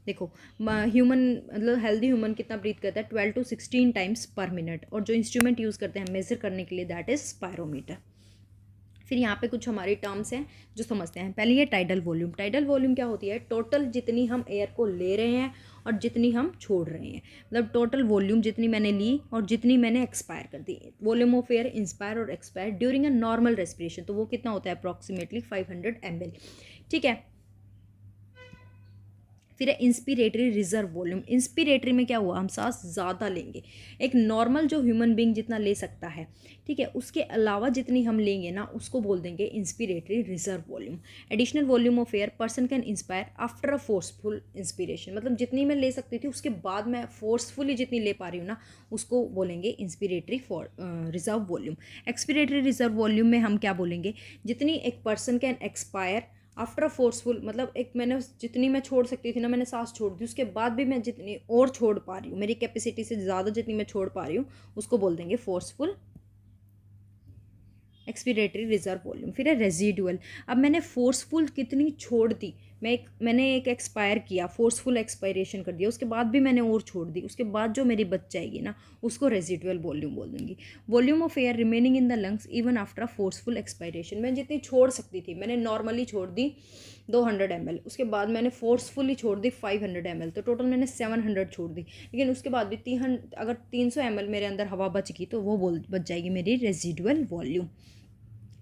देखो, ह्यूमन मतलब हेल्दी ह्यूमन कितना ब्रीथ करता है, 12 to 16 टाइम्स पर मिनट। और जो इंस्ट्रूमेंट यूज़ करते हैं मेज़र करने के लिए, दैट इज़ स्पायरोमीटर। फिर यहाँ पे कुछ हमारी टर्म्स हैं जो समझते हैं। पहले ये टाइडल वॉल्यूम। टाइडल वॉल्यूम क्या होती है, टोटल जितनी हम एयर को ले रहे हैं और जितनी हम छोड़ रहे हैं, मतलब टोटल वॉल्यूम जितनी मैंने ली और जितनी मैंने एक्सपायर कर दी। वॉल्यूम ऑफ एयर इंस्पायर और expire during a normal respiration, तो वो कितना होता है, अप्रॉक्सीमेटली 500 ml, ठीक है। फिर है इंस्पिरेटरी रिजर्व वॉल्यूम। इंस्पिरेटरी में क्या हुआ, हम सांस ज़्यादा लेंगे, एक नॉर्मल जो ह्यूमन बींग जितना ले सकता है, ठीक है, उसके अलावा जितनी हम लेंगे ना उसको बोल देंगे inspiratory reserve volume. Additional volume of air person can inspire after a forceful inspiration, मतलब जितनी मैं ले सकती थी उसके बाद मैं फोर्सफुली जितनी ले पा रही हूँ ना उसको बोलेंगे inspiratory reserve volume. Expiratory reserve volume में हम क्या बोलेंगे, जितनी एक person can expire after forceful, मतलब एक मैंने जितनी मैं छोड़ सकती थी ना मैंने सांस छोड़ दी, उसके बाद भी मैं जितनी और छोड़ पा रही हूँ, मेरी कैपेसिटी से ज़्यादा जितनी मैं छोड़ पा रही हूँ उसको बोल देंगे फोर्सफुल एक्सपिरेटरी रिजर्व वॉल्यूम। फिर है रेजिडुअल, अब मैंने फोर्सफुल कितनी छोड़ दी, मैंने एक एक्सपायर किया, फोर्सफुल एक्सपायरेशन कर दिया, उसके बाद भी मैंने और छोड़ दी, उसके बाद जो मेरी बच जाएगी ना उसको रेजिडुअल वॉल्यूम बोल दूंगी। Volume of air remaining in the lungs even after forceful expiration, मैं जितनी छोड़ सकती थी, मैंने नॉर्मली छोड़ दी 200 ml, उसके बाद मैंने फोर्सफुली छोड़ दी 500 ml, तो टोटल मैंने 700 छोड़ दी, लेकिन उसके बाद भी अगर 300 ml मेरे अंदर हवा बच गई तो वो बच जाएगी मेरी रेजिडुअल वॉल्यूम।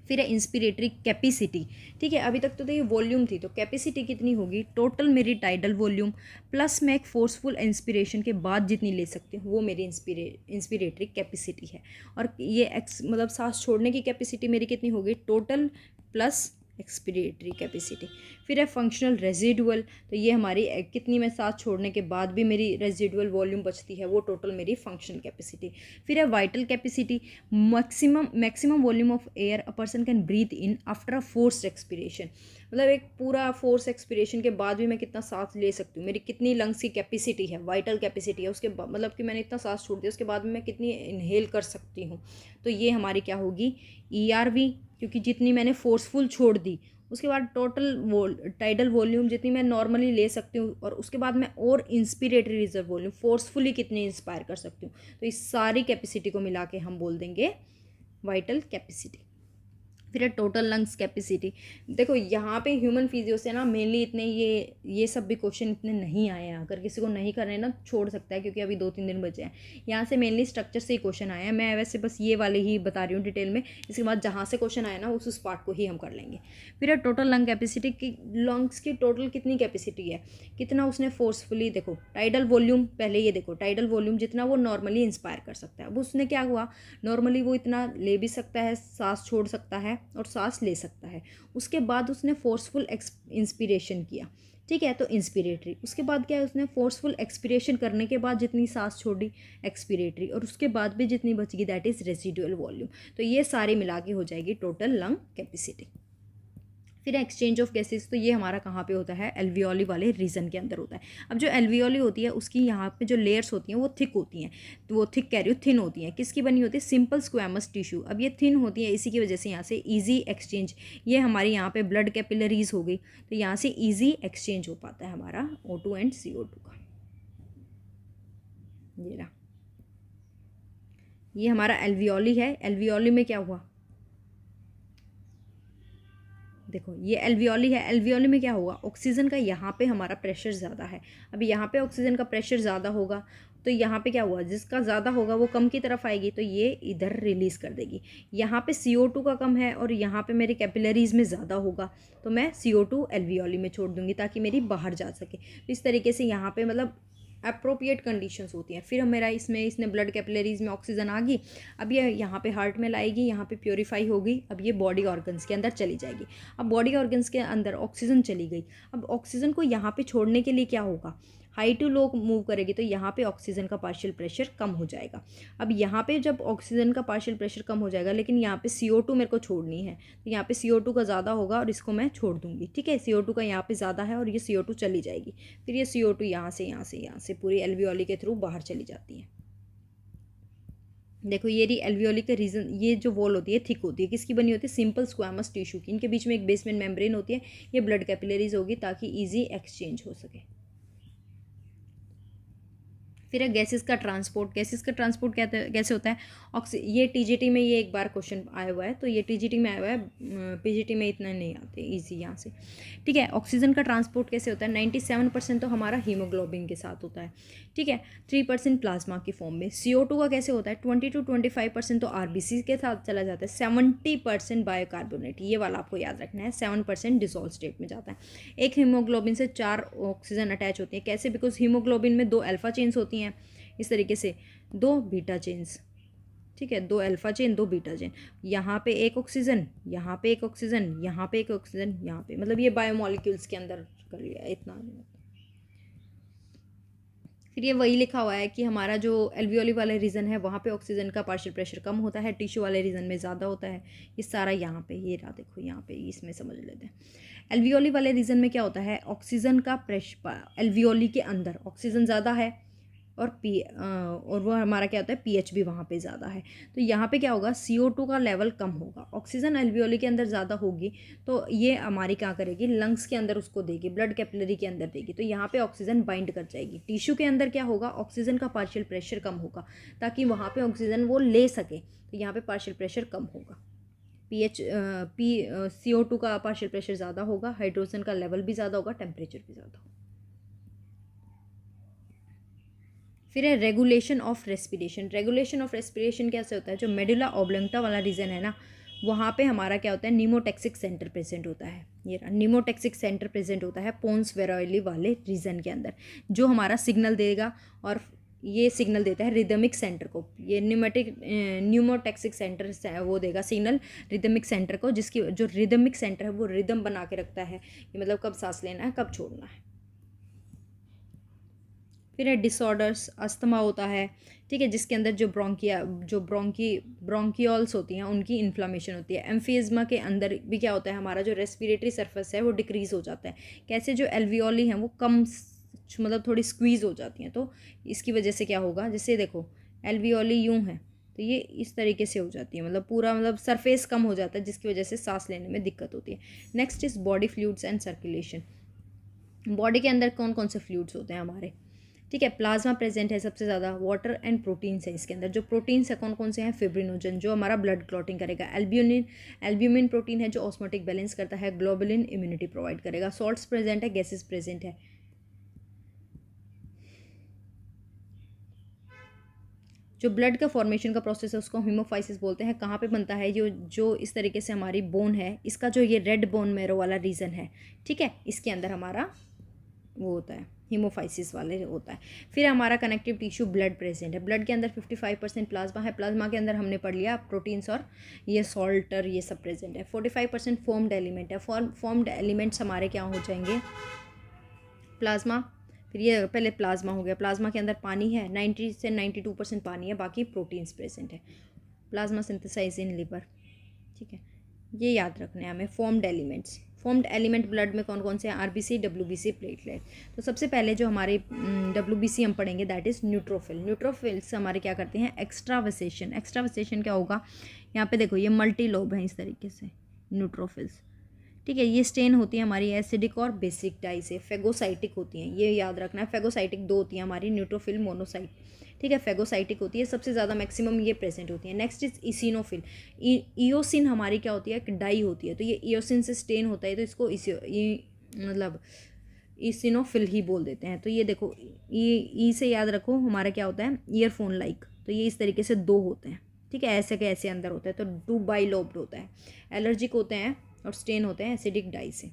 फिर है इंस्पिरेटरी कैपेसिटी, ठीक है, अभी तक तो ये वॉल्यूम थी, तो कैपेसिटी कितनी होगी, टोटल मेरी टाइडल वॉल्यूम प्लस मैं एक फोर्सफुल इंस्पिरेशन के बाद जितनी ले सकती हूँ वो मेरी इंस्पिरेटरी कैपेसिटी है। और ये मतलब सांस छोड़ने की कैपेसिटी मेरी कितनी होगी, टोटल प्लस एक्सपिरेटरी कैपेसिटी। फिर है फंक्शनल रेजिडुअल, तो ये हमारी कितनी मैं सांस छोड़ने के बाद भी मेरी रेजिडुअल वॉल्यूम बचती है वो टोटल मेरी फंक्शनल कैपेसिटी। फिर है vital capacity, maximum volume of air a person can breathe in after a forced expiration, मतलब एक पूरा फोर्स एक्सपिरेशन के बाद भी मैं कितना सांस ले सकती हूँ, मेरी कितनी लंग्स की कैपेसिटी है, वाइटल कैपेसिटी है, उसके मतलब कि मैंने इतना सांस छोड़ दिया उसके बाद में मैं कितनी इनहेल कर सकती हूँ, तो ये हमारी क्या होगी ERV, क्योंकि जितनी मैंने फोर्सफुल छोड़ दी उसके बाद टोटल टाइडल वॉल्यूम जितनी मैं नॉर्मली ले सकती हूँ और उसके बाद मैं और इंस्पिरेटरी रिजर्व वॉल्यूम फोर्सफुली कितनी इंस्पायर कर सकती हूँ, तो इस सारी कैपेसिटी को मिला के हम बोल देंगे वाइटल कैपेसिटी। फिर है टोटल लंग्स कैपेसिटी, देखो यहाँ पे ह्यूमन फिजियो से ना मेनली इतने ये सब भी क्वेश्चन इतने नहीं आए हैं, अगर किसी को नहीं करने ना छोड़ सकता है क्योंकि अभी 2-3 दिन बचे हैं, यहाँ से मेनली स्ट्रक्चर से ही क्वेश्चन आए हैं, मैं वैसे बस ये वाले ही बता रही हूँ डिटेल में, इसके बाद जहाँ से क्वेश्चन आए ना उस पार्ट को ही हम कर लेंगे। फिर है टोटल लंग कैपेसिटी की, लंग्स की टोटल कितनी कैपेसिटी है, कितना उसने फोर्सफुली, देखो टाइडल वॉल्यूम, पहले ये देखो टाइडल वॉल्यूम जितना वो नॉर्मली इंस्पायर कर सकता है, अब उसने क्या हुआ, नॉर्मली वो इतना ले भी सकता है, सांस छोड़ सकता है और सांस ले सकता है, उसके बाद उसने फोर्सफुल इंस्पिरेशन किया, ठीक है, तो इंस्पिरेटरी, उसके बाद क्या है, उसने फोर्सफुल एक्सपिरेशन करने के बाद जितनी सांस छोड़ी एक्सपिरेटरी, और उसके बाद भी जितनी बचेगी दैट इज रेसिडुअल वॉल्यूम, तो ये सारे मिला के हो जाएगी टोटल लंग कैपेसिटी। फिर एक्सचेंज ऑफ गैसेस, तो ये हमारा कहाँ पे होता है, एल्वियोली वाले रीजन के अंदर होता है। अब जो एल्वियोली होती है उसकी यहाँ पे जो लेयर्स होती हैं वो थिक होती हैं, तो वो थिक कह रही हूँ थिन होती हैं, किसकी बनी होती है, सिंपल स्क्वैमस टिश्यू, अब ये थिन होती है इसी की वजह से यहाँ से ईजी एक्सचेंज, ये हमारी यहाँ पे ब्लड कैपिलरीज हो गई तो यहाँ से ईजी एक्सचेंज हो पाता है हमारा O2 एंड CO2 का। ये रहा, ये हमारा एल्वियोली है, एल्वियोली में क्या हुआ, देखो ये एल्वियोली है, एल्वियोली में क्या होगा, ऑक्सीजन का यहाँ पे हमारा प्रेशर ज़्यादा है, अब यहाँ पे ऑक्सीजन का प्रेशर ज़्यादा होगा तो यहाँ पे क्या हुआ, जिसका ज़्यादा होगा वो कम की तरफ आएगी तो ये इधर रिलीज़ कर देगी, यहाँ पे CO2 का कम है और यहाँ पे मेरे कैपिलरीज में ज़्यादा होगा तो मैं CO2 एल्वियोली में छोड़ दूँगी ताकि मेरी बाहर जा सके, तो इस तरीके से यहाँ पे मतलब अप्रोप्रिएट कंडीशंस होती हैं। फिर मेरा इसने ब्लड कैपिलरीज में ऑक्सीजन आ गई, अब ये यहाँ पे हार्ट में लाएगी, यहाँ पे प्योरीफाई होगी, अब ये बॉडी ऑर्गन्स के अंदर चली जाएगी, अब बॉडी ऑर्गन्स के अंदर ऑक्सीजन चली गई, अब ऑक्सीजन को यहाँ पे छोड़ने के लिए क्या होगा, हाई टू लो मूव करेगी तो यहाँ पे ऑक्सीजन का पार्शियल प्रेशर कम हो जाएगा, अब यहाँ पे जब ऑक्सीजन का पार्शियल प्रेशर कम हो जाएगा लेकिन यहाँ पे CO2 मेरे को छोड़नी है तो यहाँ पे CO2 का ज़्यादा होगा और इसको मैं छोड़ दूँगी, ठीक है, CO2 का यहाँ पे ज़्यादा है और ये CO2 चली जाएगी, फिर ये CO2 यहाँ से पूरी एल्वियोली के थ्रू बाहर चली जाती है। देखो ये एल्वियोली का रीजन, ये जो वॉल होती है थिक होती है, किसकी बनी होती है, सिंपल स्क्वैमस टिश्यू की, इनके बीच में एक बेसमेंट मेम्ब्रेन होती है, ये ब्लड कैपिलरीज होगी ताकि ईजी एक्सचेंज हो सके। फिर है गैसेस का ट्रांसपोर्ट। गैसेस का ट्रांसपोर्ट कैसे होता है? ये टीजीटी में ये एक बार क्वेश्चन आया हुआ है, तो ये टीजीटी में आया हुआ है, पीजीटी में इतना नहीं आते इजी यहाँ से। ठीक है, ऑक्सीजन का ट्रांसपोर्ट कैसे होता है? 97% तो हमारा हीमोग्लोबिन के साथ होता है। ठीक है, 3% प्लाज्मा की फॉर्म में। CO2 का कैसे होता है? 20 to 25% तो RBC के साथ चला जाता है, 70% बायोकार्बोनेट, ये वाला आपको याद रखना है, 7% डिसॉल्व स्टेट में जाता है। एक हीमोग्लोबिन से 4 ऑक्सीजन अटैच होती है। कैसे? बिकॉज हीमोग्लोबिन में 2 अल्फा चेन्स होती हैं, इस तरीके से 2 बीटा चेन्स। ठीक है, 2 अल्फा चेन 2 बीटा चेन, यहाँ पे एक ऑक्सीजन, यहाँ पे एक ऑक्सीजन, यहाँ पे एक ऑक्सीजन, यहाँ पे, मतलब ये बायोमोलिक्यूल्स के अंदर कर लिया इतना। फिर ये वही लिखा हुआ है कि हमारा जो एल्वियोली वाले रीजन है वहाँ पे ऑक्सीजन का पार्शियल प्रेशर कम होता है, टिश्यू वाले रीजन में ज़्यादा होता है। ये सारा यहाँ पे, ये रहा देखो यहाँ पे, इसमें समझ लेते हैं। एल्वियोली वाले रीजन में क्या होता है? ऑक्सीजन का प्रेशर, एल्वियोली के अंदर ऑक्सीजन ज़्यादा है, और वो हमारा क्या होता है? पीएच भी वहाँ पे ज़्यादा है। तो यहाँ पे क्या होगा? CO2 का लेवल कम होगा। ऑक्सीजन एल्वियोली के अंदर ज़्यादा होगी तो ये हमारी क्या करेगी? लंग्स के अंदर उसको देगी, ब्लड कैपिलरी के अंदर देगी, तो यहाँ पे ऑक्सीजन बाइंड कर जाएगी। टिश्यू के अंदर क्या होगा? ऑक्सीजन का पार्शियल प्रेशर कम होगा ताकि वहाँ पर ऑक्सीजन वो ले सके, तो यहाँ पर पार्शियल प्रेशर कम होगा। CO2 का पार्शियल प्रेशर ज़्यादा होगा, हाइड्रोजन का लेवल भी ज़्यादा होगा, टेम्परेचर भी ज़्यादा होगा। फिर है regulation of respiration. Regulation of respiration कैसे होता है? जो मेडुला ऑब्लंगटा वाला रीजन है ना, वहाँ पे हमारा क्या होता है? निमोटैक्सिक सेंटर प्रेजेंट होता है। ये निमोटैक्सिक सेंटर प्रेजेंट होता है पोन्स वेराइली वाले रीजन के अंदर, जो हमारा सिग्नल देगा, और ये सिग्नल देता है रिदमिक सेंटर को। ये न्यूमोटैक्सिक सेंटर वो देगा सिग्नल रिदमिक सेंटर को, जिसकी जो रिदमिक सेंटर है वो रिदम बना के रखता है, ये मतलब कब सांस लेना है, कब छोड़ना है। फिर है डिसऑर्डर्स, अस्थमा होता है। ठीक है, जिसके अंदर जो ब्रोंकियोल्स होती हैं उनकी इन्फ्लामेशन होती है। एम्फीज़मा के अंदर भी क्या होता है? हमारा जो रेस्पिरेटरी सरफेस है वो डिक्रीज़ हो जाता है। कैसे? जो एल्वियोली हैं वो कम, मतलब थोड़ी स्क्वीज़ हो जाती हैं, तो इसकी वजह से क्या होगा? जैसे देखो एल्वियोली यूँ है तो ये इस तरीके से हो जाती है, मतलब पूरा, मतलब सरफेस कम हो जाता है, जिसकी वजह से सांस लेने में दिक्कत होती है। Next is body fluids and circulation. Body के अंदर कौन कौन से फ्लूइड्स होते हैं हमारे? ठीक है, प्लाज्मा प्रेजेंट है सबसे ज़्यादा, वाटर एंड प्रोटीन्स है इसके अंदर। जो प्रोटीन्स है कौन कौन से हैं? फिब्रिनोजन, जो हमारा ब्लड क्लॉटिंग करेगा। एल्ब्यूमिन प्रोटीन है जो ऑस्मोटिक बैलेंस करता है। ग्लोबुलिन इम्यूनिटी प्रोवाइड करेगा। सॉल्ट्स प्रेजेंट है, गैसेस प्रेजेंट है। जो ब्लड का फॉर्मेशन का प्रोसेस है उसको हीमोफाइसिस बोलते हैं। कहाँ पे बनता है? जो इस तरीके से हमारी बोन है, इसका जो ये रेड बोन मैरो वाला रीजन है, ठीक है, इसके अंदर हमारा वो होता है, हीमोफाइसिस वाले होता है। फिर हमारा कनेक्टिव टिश्यू ब्लड प्रेजेंट है। ब्लड के अंदर 55% प्लाज्मा है। प्लाज्मा के अंदर हमने पढ़ लिया प्रोटीन्स और ये सॉल्टर, ये सब प्रेजेंट है। 45% फॉर्म्ड एलिमेंट है। फॉर्म्ड एलिमेंट्स हमारे क्या हो जाएंगे? प्लाज्मा, फिर ये पहले प्लाज्मा हो गया। प्लाज्मा के अंदर पानी है, 90 से 92% पानी है, बाकी प्रोटीन्स प्रेजेंट है। Plasma synthesize in liver. ठीक है, ये याद रखना है हमें। फॉर्म्ड एलिमेंट ब्लड में कौन कौन से हैं? RBC, WBC, platelet. तो सबसे पहले जो हमारे WBC हम पढ़ेंगे दैट इज़ न्यूट्रोफिल। न्यूट्रोफिल्स हमारे क्या करते हैं? एक्स्ट्रावेसेशन क्या होगा? यहाँ पे देखो ये मल्टी लोब है इस तरीके से न्यूट्रोफिल्स। ठीक है, ये स्टेन होती है हमारी एसिडिक और बेसिक डाई से। फेगोसाइटिक होती हैं, ये याद रखना है। फेगोसाइटिक 2 होती हैं हमारी, न्यूट्रोफिल, मोनोसाइट। ठीक है, फेगोसाइटिक होती है सबसे ज़्यादा, मैक्सिमम ये प्रेजेंट होती है। Next is eosinophil. इयोसिन हमारी क्या होती है? एक डाई होती है, तो ये इयोसिन से स्टेन होता है, तो इसको मतलब इसिनोफिल ही बोल देते हैं। तो ये देखो ई से याद रखो हमारा क्या होता है? Earphone like. तो ये इस तरीके से 2 होते हैं। ठीक है, ऐसे के ऐसे अंदर होता है, तो 2 बाइलोब्ड होता है। एलर्जिक होते हैं और स्टेन होते हैं एसिडिक डाई से।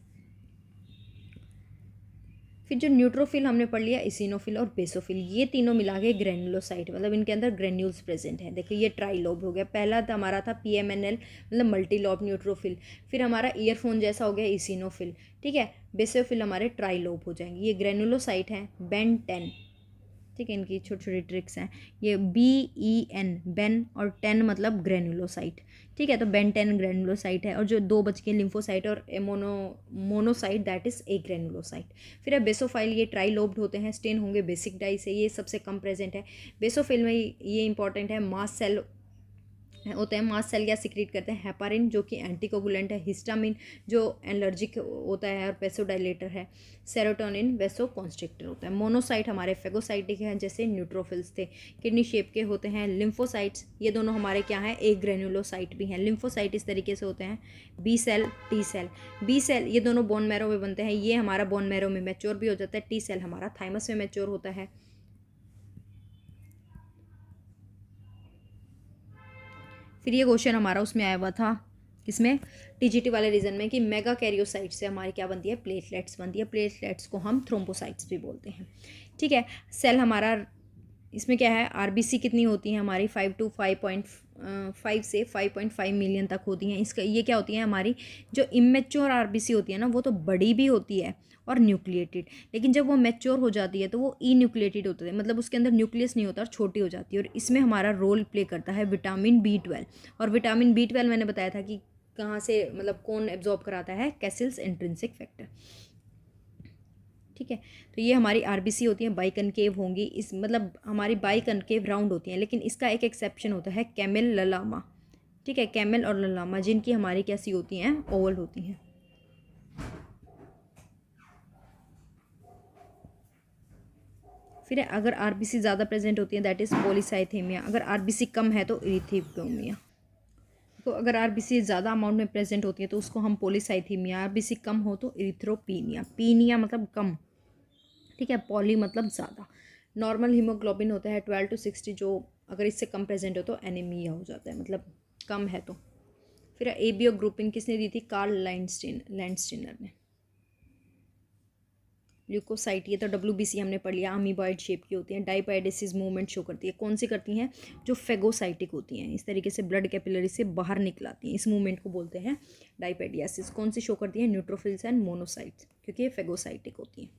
फिर जो न्यूट्रोफिल हमने पढ़ लिया, इसिनोफिल और बेसोफिल, ये तीनों मिला के ग्रेनुलोसाइट, मतलब इनके अंदर ग्रेन्यूल्स प्रेजेंट है। देखो ये ट्राइलोब हो गया। पहला था हमारा था PMNL, मतलब मल्टीलोब न्यूट्रोफिल। फिर हमारा ईयरफोन जैसा हो गया इसिनोफिल। ठीक है, बेसोफिल हमारे ट्राइलोब हो जाएंगे। ये ग्रेनुलोसाइट हैं, बेन-10। ठीक है, इनकी छोटी छोटी ट्रिक्स हैं। ये BEN, बेन, और 10 मतलब ग्रेनुलोसाइट। ठीक है, तो बेन-10 ग्रेनुलोसाइट है, और जो 2 बच के लिम्फोसाइट और monocyte that is a granulocyte. फिर है बेसोफाइल, ये ट्राइलोब्ड होते हैं, स्टेन होंगे बेसिक डाई से, ये सबसे कम प्रेजेंट है। बेसोफिल में ये इंपॉर्टेंट है, मास्ट सेल होते हैं, मास्ट सेल गैस सिक्रीट करते हैं हेपारिन जो कि एंटीकोगुलेंट है, हिस्टामिन जो एलर्जिक होता है और वेसोडाइलेटर है, सेरोटोनिन वेसोकॉन्स्ट्रिक्टर होता है। मोनोसाइट हमारे फेगोसाइटिक हैं जैसे न्यूट्रोफिल्स थे। किडनी शेप के होते हैं लिम्फोसाइट्स, ये दोनों हमारे क्या हैं, एक ग्रेन्युलोसाइट भी हैं। लिम्फोसाइट इस तरीके से होते हैं, B cell T cell. B cell ये दोनों बोन मैरो में बनते हैं, ये हमारा बोन मैरो में मैच्योर भी हो जाता है। टी सेल हमारा थाइमस में मैच्योर होता है। फिर ये क्वेश्चन हमारा उसमें आया हुआ था किसमें, टीजीटी वाले रीजन में, कि मेगा कैरियोसाइट से हमारी क्या बनती है, प्लेटलेट्स बनती है। प्लेटलेट्स को हम थ्रोम्बोसाइट्स भी बोलते हैं। ठीक है, सेल हमारा इसमें क्या है, आरबीसी कितनी होती है हमारी, 5 से 5.5 मिलियन तक होती हैं। इसका ये क्या होती है हमारी, जो इमेच्योर आरबीसी होती है ना, वो तो बड़ी भी होती है और न्यूक्लिएटेड, लेकिन जब वो मैच्योर हो जाती है तो वो ई न्यूक्लिएटेड होता है, मतलब उसके अंदर न्यूक्लियस नहीं होता और छोटी हो जाती है। और इसमें हमारा रोल प्ले करता है विटामिन B12। और विटामिन B12 मैंने बताया था कि कहाँ से, मतलब कौन एब्जॉर्ब कराता है, कैसिल्स इंट्रिंसिक फैक्टर। ठीक है, तो ये हमारी आरबीसी होती है, बाई कनकेव होंगी, इस मतलब हमारी बाई कनकेव राउंड होती हैं, लेकिन इसका एक एक्सेप्शन होता है कैमल ललामा। ठीक है, कैमल और ललामा जिनकी हमारी कैसी होती हैं, ओवल होती हैं। फिर अगर आरबीसी ज़्यादा प्रेजेंट होती है दैट इज़ पॉलीसाइथेमिया। अगर आरबीसी कम है तो इरिथ्रोपिया। तो अगर आरबीसी ज़्यादा अमाउंट में प्रेजेंट होती है तो उसको हम पॉलीसाइथेमिया, आरबीसी कम हो तो इरिथ्रोपीनिया। पीनिया मतलब कम, ठीक है, पॉली मतलब ज़्यादा। नॉर्मल हीमोग्लोबिन होता है 12 to 60, जो अगर इससे कम प्रेजेंट हो तो एनीमिया हो जाता है, मतलब कम है तो। फिर एबीओ ग्रुपिंग किसने दी थी, कार्ल लैंडस्टीनर ने। ल्यूकोसाइट ये तो WBC हमने पढ़ लिया, अमीबॉइड शेप की होती हैं। डाइपाइडेसिस मूवमेंट शो करती है, कौन सी करती हैं, जो फेगोसाइटिक होती हैं, इस तरीके से ब्लड कैपिलरी से बाहर निकलाती हैं, इस मूवमेंट को बोलते हैं डाइपाइडियासिस। कौन सी शो करती है, न्यूट्रोफिल्स एंड मोनोसाइट्स, क्योंकि ये फेगोसाइटिक होती हैं।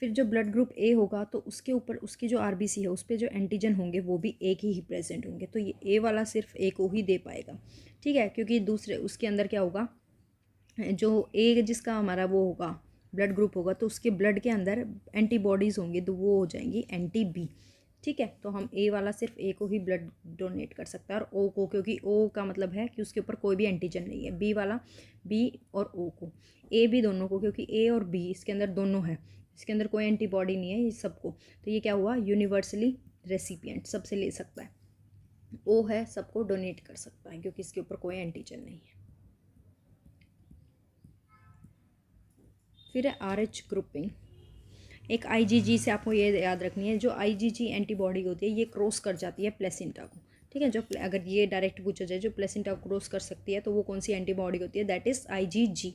फिर जो ब्लड ग्रुप ए होगा तो उसके ऊपर उसकी जो आरबीसी है उस पर जो एंटीजन होंगे वो भी एक ही प्रेजेंट होंगे, तो ये ए वाला सिर्फ ए को ही दे पाएगा। ठीक है, क्योंकि दूसरे उसके अंदर क्या होगा, जो ए जिसका हमारा वो होगा ब्लड ग्रुप होगा तो उसके ब्लड के अंदर एंटीबॉडीज़ होंगी, तो वो हो जाएंगी एंटी बी। ठीक है, तो हम ए वाला सिर्फ ए को ही ब्लड डोनेट कर सकता है, और ओ को, क्योंकि ओ का मतलब है कि उसके ऊपर कोई भी एंटीजन नहीं है। बी वाला बी और ओ को, ए भी दोनों को, क्योंकि ए और बी इसके अंदर दोनों है, इसके अंदर कोई एंटीबॉडी नहीं है ये सबको। तो ये क्या हुआ, यूनिवर्सली रेसिपिएंट, सबसे ले सकता है। ओ है, सबको डोनेट कर सकता है क्योंकि इसके ऊपर कोई एंटीजन नहीं है। फिर है RH ग्रुपिंग। एक IgG से आपको ये याद रखनी है, जो IgG एंटीबॉडी होती है ये क्रॉस कर जाती है प्लेसेंटा को। ठीक है, जो अगर ये डायरेक्ट पूछा जाए जो प्लेसेंटा को क्रॉस कर सकती है तो वो कौन सी एंटीबॉडी होती है, दैट इज IgG।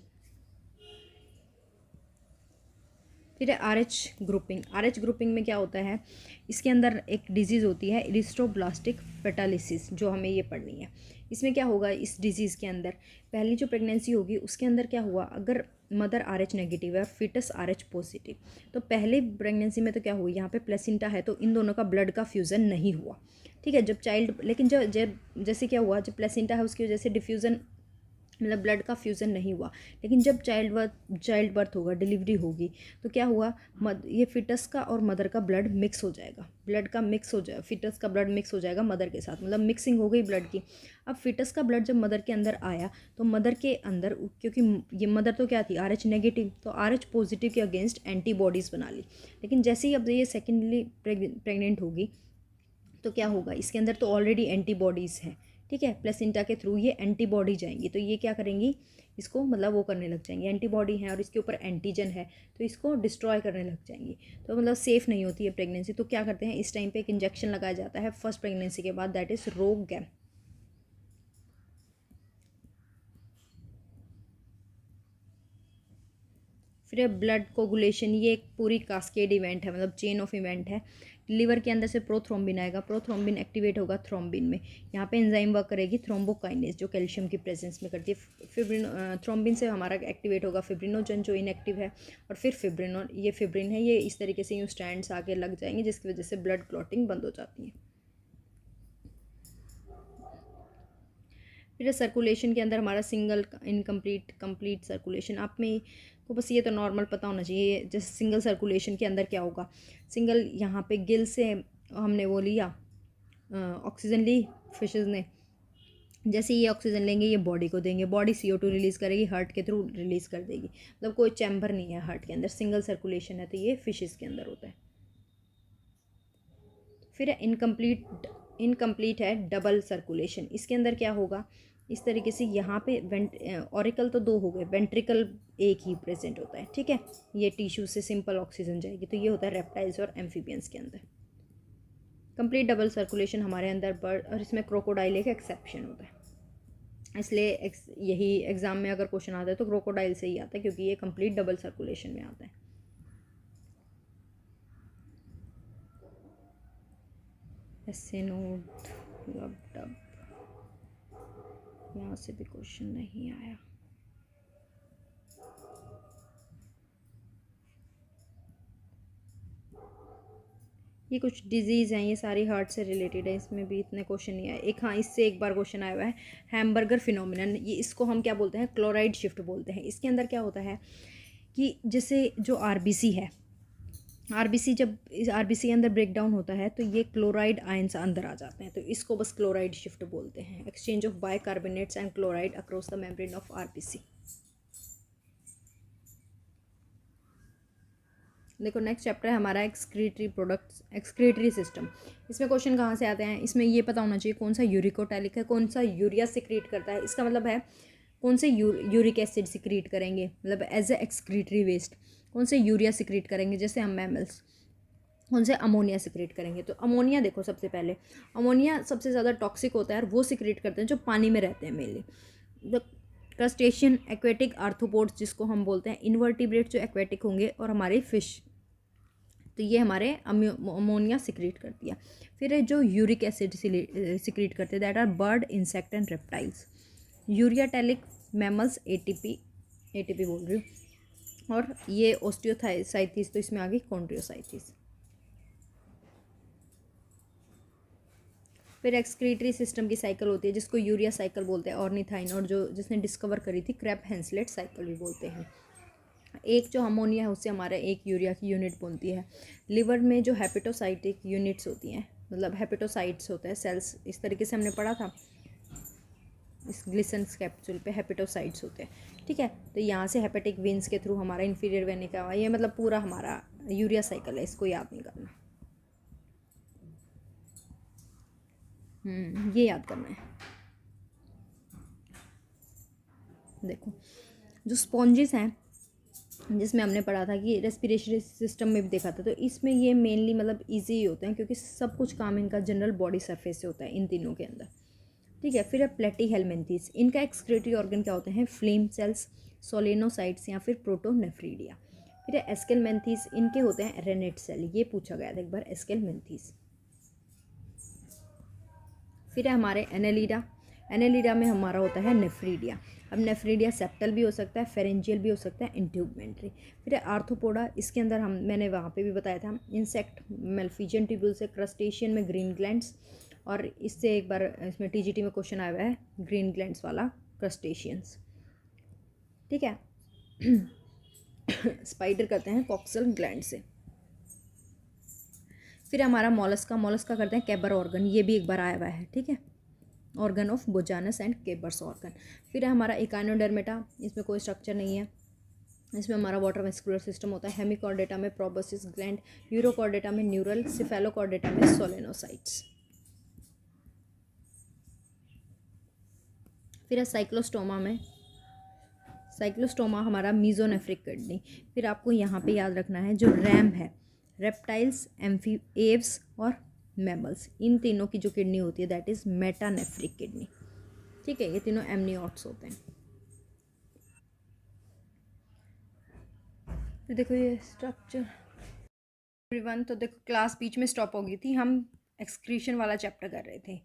फिर है RH ग्रुपिंग में क्या होता है, इसके अंदर एक डिजीज़ होती है इरिस्ट्रोब्लास्टिक फेटालिसिस, जो हमें ये पढ़नी है। इसमें क्या होगा, इस डिजीज़ के अंदर पहली जो प्रेगनेंसी होगी उसके अंदर क्या हुआ, अगर मदर RH नेगेटिव है और फिटस RH पॉजिटिव, तो पहले प्रेगनेंसी में तो क्या हुआ, यहाँ पे प्लेसेंटा है तो इन दोनों का ब्लड का फ्यूज़न नहीं हुआ। ठीक है, जब चाइल्ड, लेकिन जब जैसे क्या हुआ, जब प्लेसेंटा है उसकी वजह से डिफ्यूज़न, मतलब ब्लड का फ्यूज़न नहीं हुआ। लेकिन जब चाइल्ड बर्थ होगा, डिलीवरी होगी, तो क्या हुआ, ये फिटस का और मदर का ब्लड मिक्स हो जाएगा, ब्लड का मिक्स हो जाएगा, फिटस का ब्लड मिक्स हो जाएगा मदर के साथ, मतलब मिक्सिंग हो गई ब्लड की। अब फिटस का ब्लड जब मदर के अंदर आया तो मदर के अंदर, क्योंकि ये मदर तो क्या थी, RH नेगेटिव, तो RH पॉजिटिव के अगेंस्ट एंटीबॉडीज़ बना ली। लेकिन जैसे ही अब ये सेकेंडली प्रेग्नेंट होगी तो क्या होगा, इसके अंदर तो ऑलरेडी एंटीबॉडीज़ हैं। ठीक है, प्लेसेंटा के थ्रू ये एंटीबॉडी जाएंगी, तो ये क्या करेंगी, इसको मतलब वो करने लग जाएंगी, एंटीबॉडी है और इसके ऊपर एंटीजन है तो इसको डिस्ट्रॉय करने लग जाएंगी, तो मतलब सेफ़ नहीं होती है प्रेगनेंसी। तो क्या करते हैं, इस टाइम पे एक इंजेक्शन लगाया जाता है फर्स्ट प्रेगनेंसी के बाद, दैट इज़ रोगैम। फिर ब्लड कोगुलेशन, ये एक पूरी कास्केड इवेंट है, मतलब चेन ऑफ इवेंट है। लिवर के अंदर से प्रोथ्रोम्बिन आएगा, प्रोथ्रोम्बिन एक्टिवेट होगा थ्रोम्बिन में, यहाँ पे एंजाइम वर्क करेगी थ्रोम्बोकाइनेज जो कैल्शियम की प्रेजेंस में करती है। फिब्रिन, थ्रोम्बिन से हमारा एक्टिवेट होगा फिब्रिनोजन जो इनएक्टिव है, और फिर फिब्रिन, ये फिब्रिन है, ये इस तरीके से यूँ स्टैंड्स आके लग जाएंगे जिसकी वजह से ब्लड क्लॉटिंग बंद हो जाती है। फिर सर्कुलेशन के अंदर हमारा सिंगल इनकम्प्लीट कंप्लीट सर्कुलेशन, आप में को बस ये तो नॉर्मल पता होना चाहिए। जैसे सिंगल सर्कुलेशन के अंदर क्या होगा, सिंगल यहाँ पे गिल से हमने वो लिया, ऑक्सीजन ली फिशेस ने, जैसे ये ऑक्सीजन लेंगे ये बॉडी को देंगे, बॉडी CO2 रिलीज़ करेगी, हार्ट के थ्रू रिलीज़ कर देगी। मतलब कोई चैम्बर नहीं है हार्ट के अंदर, सिंगल सर्कुलेशन है, तो ये फिशेस के अंदर होता है। फिर इनकम्प्लीट है डबल सर्कुलेशन। इसके अंदर क्या होगा, इस तरीके से यहाँ पे ऑरिकल तो दो हो गए, वेंट्रिकल एक ही प्रेजेंट होता है, ठीक है। ये टिश्यू से सिंपल ऑक्सीजन जाएगी, तो ये होता है रेप्टाइल्स और एम्फीबियंस के अंदर। कंप्लीट डबल सर्कुलेशन हमारे अंदर बर्ड, और इसमें क्रोकोडाइल एक एक्सेप्शन होता है, इसलिए यही एग्जाम में अगर क्वेश्चन आता है तो क्रोकोडाइल से ही आता है, क्योंकि ये कंप्लीट डबल सर्कुलेशन में आता है। ऐसे नोट डब, यहाँ से भी क्वेश्चन नहीं आया। ये कुछ डिजीज़ हैं, ये सारी हार्ट से रिलेटेड है, इसमें भी इतने क्वेश्चन नहीं आए। एक, हाँ, इससे एक बार क्वेश्चन आया हुआ है, हैमबर्गर फिनोमिनन। ये इसको हम क्या बोलते हैं, क्लोराइड शिफ्ट बोलते हैं। इसके अंदर क्या होता है कि जैसे जो RBC है, RBC जब इस RBC के अंदर ब्रेक डाउन होता है तो ये क्लोराइड आयंस अंदर आ जाते हैं, तो इसको बस क्लोराइड शिफ्ट बोलते हैं। Exchange of bicarbonates and chloride across the membrane of RBC। देखो नेक्स्ट चैप्टर है हमारा एक्सक्रीटरी प्रोडक्ट्स, एक्सक्रीटरी सिस्टम। इसमें क्वेश्चन कहाँ से आते हैं, इसमें ये पता होना चाहिए कौन सा यूरिकोटैलिक है, कौन सा यूरिया सिक्रीट करता है। इसका मतलब है कौन से यूरिक एसिड सिक्रीट करेंगे, मतलब एज ए एक्सक्रीटरी वेस्ट। कौन से यूरिया सिक्रीट करेंगे, जैसे हम मैमल्स। कौन से अमोनिया सिक्रीट करेंगे, तो अमोनिया देखो सबसे पहले, अमोनिया सबसे ज़्यादा टॉक्सिक होता है और वो सिक्रीट करते हैं जो पानी में रहते हैं mainly. The crustacean, aquatic arthropods जिसको हम बोलते हैं, इनवर्टिब्रेट जो एक्वेटिक होंगे, और हमारे फिश, तो ये हमारे अमोनिया सिक्रीट करती है। फिर जो यूरिक एसिड सिक्रीट करते हैं, that are bird, insect and reptiles. Ureotelic mammals, ATP बोल रही हूँ। और ये ओस्टियोसाइथिस, तो इसमें आ गई कॉन्ड्रियोसाइथिस। फिर एक्सक्रीटरी सिस्टम की साइकिल होती है जिसको यूरिया साइकिल बोलते हैं, ऑर्निथाइन, और जो जिसने डिस्कवर करी थी क्रैप हेंसलेट साइकिल भी बोलते हैं। एक जो अमोनिया है उससे हमारा एक यूरिया की यूनिट बनती है। लिवर में जो हेपेटोसाइटिक यूनिट्स होती हैं, मतलब हेपेटोसाइट्स होते हैं सेल्स, इस तरीके से हमने पढ़ा था इस ग्लिसन्स कैप्सूल पे, हेपेटोसाइट्स होते हैं, ठीक है। तो यहाँ से हेपेटिक वेन्स के थ्रू हमारा इन्फीरियर वेन का, ये मतलब पूरा हमारा यूरिया साइकिल है, इसको याद नहीं करना, ये याद करना है। देखो जो स्पॉन्जेस हैं, जिसमें हमने पढ़ा था कि रेस्पिरेटरी सिस्टम में भी देखा था, तो इसमें ये मेनली मतलब इजी ही होते हैं, क्योंकि सब कुछ काम इनका जनरल बॉडी सरफेस से होता है इन तीनों के अंदर, ठीक है। फिर है प्लेटीहेल्मिन्थेस, इनका एक्सक्रीटरी ऑर्गन क्या होते हैं, फ्लेम सेल्स, सोलेनोसाइट्स या फिर प्रोटोनेफ्रीडिया। फिर है एस्केलमेंथीस, इनके होते हैं रेनेट सेल, ये पूछा गया था एक बार, एस्केलमेंथीस। फिर है हमारे एनेलिडा, एनेलिडा में हमारा होता है नेफ्रीडिया। अब नेफ्रीडिया सेप्टल भी हो सकता है, फेरेंजियल भी हो सकता है, इंट्यूबमेंट्री। फिर है आर्थ्रोपोडा, इसके अंदर मैंने वहाँ पे भी बताया था, इंसेक्ट मेल्फिजियन ट्यूब्यूल से, क्रस्टेशियन में ग्रीन ग्लैंड्स, और इससे एक बार इसमें TGT में क्वेश्चन आया हुआ है ग्रीन ग्लैंड्स वाला, क्रस्टेशियंस, ठीक है। स्पाइडर करते हैं कॉक्सल ग्लैंड से। फिर हमारा मोलस्का करते हैं कैबर ऑर्गन, ये भी एक बार आया हुआ है, ठीक है, organ of Bojanus and Keber's organ. फिर है हमारा इकाइनोडर्मेटा, इसमें कोई स्ट्रक्चर नहीं है, इसमें हमारा वाटर वेस्कुलर सिस्टम होता है। हेमिकॉर्डेटा में प्रोबोसिस ग्लैंड, यूरोकॉर्डेटा में न्यूरल, सिफेलोकॉर्डेटा में सोलेनोसाइट्स। फिर है साइक्लोस्टोमा हमारा मीजोनेफ्रिक किडनी। फिर आपको यहाँ पे याद रखना है जो रैम है, रेप्टाइल्स, एव्स और मैमल्स, इन तीनों की जो किडनी होती है दैट इज़ मेटानेफ्रिक किडनी, ठीक है। ये तीनों एमनियोट्स होते हैं। तो देखो ये स्ट्रक्चर एवरीवन, तो देखो क्लास बीच में स्टॉप हो गई थी, हम एक्सक्रीशन वाला चैप्टर कर रहे थे,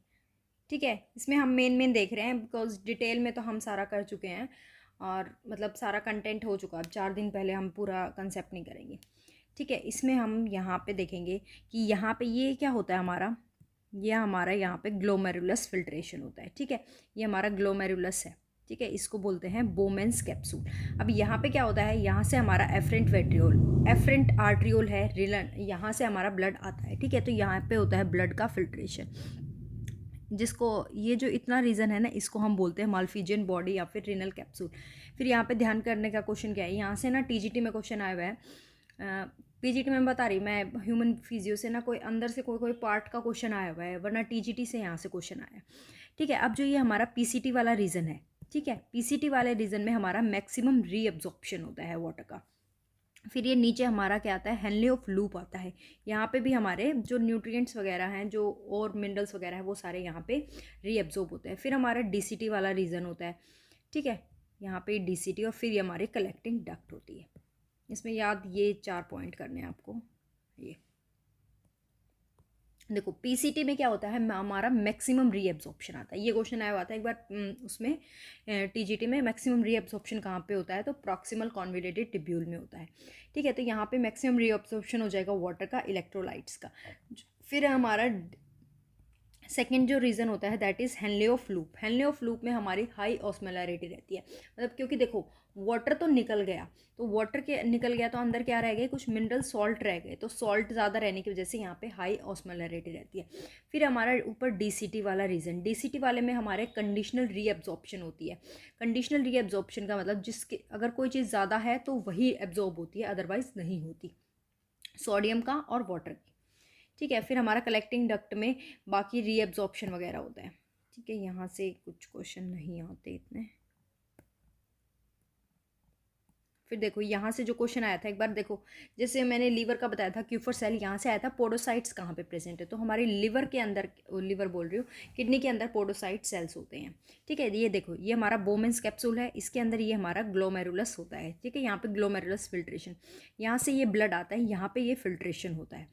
ठीक है। इसमें हम मेन देख रहे हैं, बिकॉज डिटेल में तो हम सारा कर चुके हैं, और मतलब सारा कंटेंट हो चुका। अब 4 दिन पहले हम पूरा कंसेप्ट नहीं करेंगे, ठीक है। इसमें हम यहाँ पे देखेंगे कि यहाँ पे ये क्या होता है हमारा, ये हमारा यहाँ पे ग्लोमेरुलस फिल्ट्रेशन होता है, ठीक है। ये हमारा ग्लोमेरुलस है, ठीक है, इसको बोलते हैं बोमेंस कैप्सूल। अब यहाँ पे क्या होता है, यहाँ से हमारा एफरेंट वेट्रियोल, एफरेंट आर्ट्रियोल है, रिलन, यहाँ से हमारा ब्लड आता है। ठीक है, तो यहाँ पे होता है ब्लड का फिल्ट्रेशन, जिसको ये जो इतना रीज़न है ना, इसको हम बोलते हैं माल्फिजियन बॉडी या फिर रिनल कैप्सूल। फिर यहाँ पे ध्यान करने का क्वेश्चन क्या है, यहाँ से ना टीजीटी में क्वेश्चन आया हुआ है, पीजीटी में बता रही मैं, ह्यूमन फिजियो से ना कोई अंदर से कोई कोई पार्ट का क्वेश्चन आया हुआ है, वरना टीजीटी से यहाँ से क्वेश्चन आया। ठीक है, अब जो ये हमारा पीसीटी वाला रीज़न है, ठीक है, पीसीटी वाले रीज़न में हमारा मैक्सिमम रीअब्जॉर्प्शन होता है वाटर का। फिर ये नीचे हमारा क्या आता है, हेनले ऑफ लूप आता है। यहाँ पे भी हमारे जो न्यूट्रिएंट्स वगैरह हैं, जो और मिनरल्स वगैरह हैं, वो सारे यहाँ पे रीअब्जॉर्ब होते हैं। फिर हमारा डीसीटी वाला रीज़न होता है। ठीक है, यहाँ पे डीसीटी, और फिर ये हमारी कलेक्टिंग डक्ट होती है। इसमें याद ये 4 पॉइंट करने हैं आपको। ये देखो पीसीटी में क्या होता है, हमारा मैक्सिमम रीअब्जॉर्प्शन आता है। ये क्वेश्चन आया हुआ था एक बार उसमें टीजीटी में, मैक्सिमम रीअब्जॉर्प्शन कहाँ पे होता है, तो प्रॉक्सिमल कॉन्वोल्यूटेड टिब्यूल में होता है। ठीक है, तो यहाँ पे मैक्सिमम रीअब्जॉर्प्शन हो जाएगा वाटर का, इलेक्ट्रोलाइट्स का। फिर हमारा सेकेंड जो रीज़न होता है that is Henle of loop. Henle of loop में हमारी हाई ऑस्मोलैरिटी रहती है, मतलब क्योंकि देखो वाटर तो निकल गया, तो वाटर के निकल गया तो अंदर क्या रह गए, कुछ मिनरल सॉल्ट रह गए, तो सॉल्ट ज़्यादा रहने की वजह से यहाँ पे हाई ऑस्मोलैरिटी रहती है। फिर हमारा ऊपर डीसीटी वाला रीज़न, डीसीटी वाले में हमारे कंडीशनल रीअब्जॉर्प्शन होती है। कंडीशनल रीअब्जॉर्प्शन का मतलब जिसके अगर कोई चीज़ ज़्यादा है तो वही एब्जॉर्ब होती है, अदरवाइज नहीं होती, सोडियम का और वाटर की। ठीक है, फिर हमारा कलेक्टिंग डक्ट में बाकी रीअब्जॉर्प्शन वगैरह होता है। ठीक है, यहाँ से कुछ क्वेश्चन नहीं आते इतने। फिर देखो यहाँ से जो क्वेश्चन आया था एक बार, देखो जैसे मैंने लीवर का बताया था, क्यूफर सेल, यहाँ से आया था पोडोसाइट्स कहाँ पे प्रेजेंट है, तो हमारे लिवर के अंदर, लिवर बोल रही हूँ, किडनी के अंदर पोडोसाइट सेल्स होते हैं। ठीक है, ये देखो ये हमारा बोमेंस कैप्सूल है, इसके अंदर ये हमारा ग्लोमेरुलस होता है। ठीक है, यहाँ पे ग्लोमेरुलस फिल्ट्रेशन, यहाँ से ये ब्लड आता है, यहाँ पे ये फिल्ट्रेशन होता है,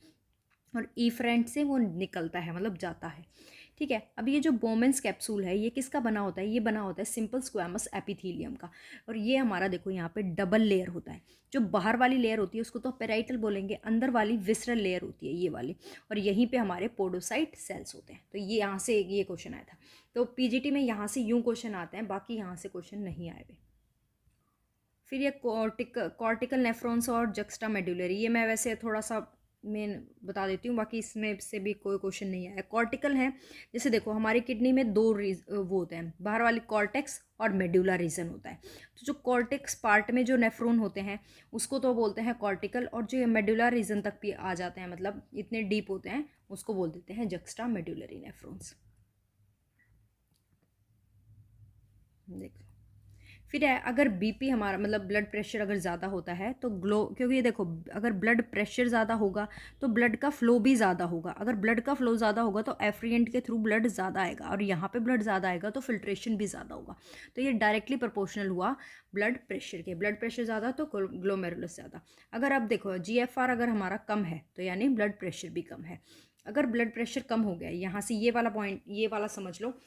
और ईफ्रेंट से वो निकलता है, मतलब जाता है। ठीक है, अब ये जो बोमेंस कैप्सूल है ये किसका बना होता है, ये बना होता है सिंपल स्क्वैमस एपिथेलियम का। और ये हमारा देखो यहाँ पे डबल लेयर होता है, जो बाहर वाली लेयर होती है उसको तो पेराइटल बोलेंगे, अंदर वाली विसरल लेयर होती है ये वाली, और यहीं पे हमारे पोडोसाइट सेल्स होते हैं। तो ये यहाँ से ये क्वेश्चन आया था, तो पीजीटी में यहाँ से यूँ क्वेश्चन आते हैं, बाकी यहाँ से क्वेश्चन नहीं आए हुए। फिर ये कॉर्टिकल नेफ्रॉन्स और जक्स्टा मेडुलरी, ये मैं वैसे थोड़ा सा मैं बता देती हूँ, बाकी इसमें से भी कोई क्वेश्चन नहीं आया। कॉर्टिकल है, जैसे देखो हमारी किडनी में दो वो होते हैं, बाहर वाली कॉर्टेक्स और मेडुला रीजन होता है। तो जो कॉर्टेक्स पार्ट में जो नेफ्रॉन होते हैं उसको तो बोलते हैं कॉर्टिकल, और जो मेडुला रीजन तक भी आ जाते हैं, मतलब इतने डीप होते हैं, उसको बोल देते हैं जक्स्टा मेडुलरी नेफ्रॉन्स। देखो फिर है, अगर बीपी हमारा मतलब ब्लड प्रेशर अगर ज़्यादा होता है तो क्योंकि ये देखो अगर ब्लड प्रेशर ज़्यादा होगा तो ब्लड का फ्लो भी ज़्यादा होगा। अगर ब्लड का फ्लो ज़्यादा होगा तो एफ्रिएंट के थ्रू ब्लड ज़्यादा आएगा, और यहाँ पे ब्लड ज़्यादा आएगा तो फिल्ट्रेशन भी ज़्यादा होगा। तो ये डायरेक्टली प्रोपोर्शनल हुआ ब्लड प्रेशर के। ब्लड प्रेशर ज़्यादा तो ग्लोमेरुलस ज़्यादा। अगर अब देखो GFR अगर हमारा कम है तो यानी ब्लड प्रेशर भी कम है। अगर ब्लड प्रेशर कम हो गया, यहाँ से ये वाला पॉइंट, ये वाला समझ लो,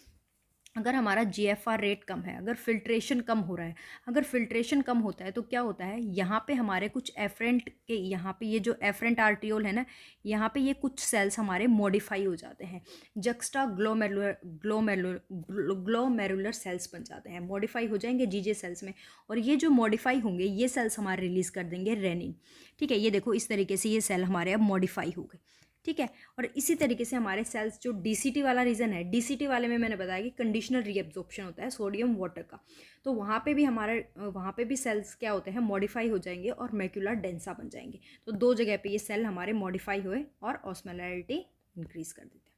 अगर हमारा GFR रेट कम है, अगर फिल्ट्रेशन कम हो रहा है, अगर फिल्ट्रेशन कम होता है तो क्या होता है, यहाँ पे हमारे कुछ एफरेंट के, यहाँ पे ये जो एफरेंट आर्टियोल है ना, यहाँ पे ये कुछ सेल्स हमारे मॉडिफाई हो जाते हैं, जक्स्टा ग्लोमेरुलर सेल्स बन जाते हैं, मॉडिफाई हो जाएंगे जीजे सेल्स में, और ये जो मॉडिफाई होंगे ये सेल्स हमारे रिलीज़ कर देंगे रेनिन। ठीक है, ये देखो इस तरीके से ये सेल हमारे अब मॉडिफाई हो गए। ठीक है, और इसी तरीके से हमारे सेल्स जो डीसीटी वाला रीजन है, डीसीटी वाले में मैंने बताया कि कंडीशनल रीअब्जॉर्प्शन होता है सोडियम वाटर का, तो वहाँ पे भी हमारे वहाँ पे भी सेल्स क्या होते हैं, मॉडिफाई हो जाएंगे और मैक्यूला डेंसा बन जाएंगे। तो दो जगह पे ये सेल हमारे मॉडिफाई हुए और ऑस्मोलैरिटी इंक्रीज कर देते हैं।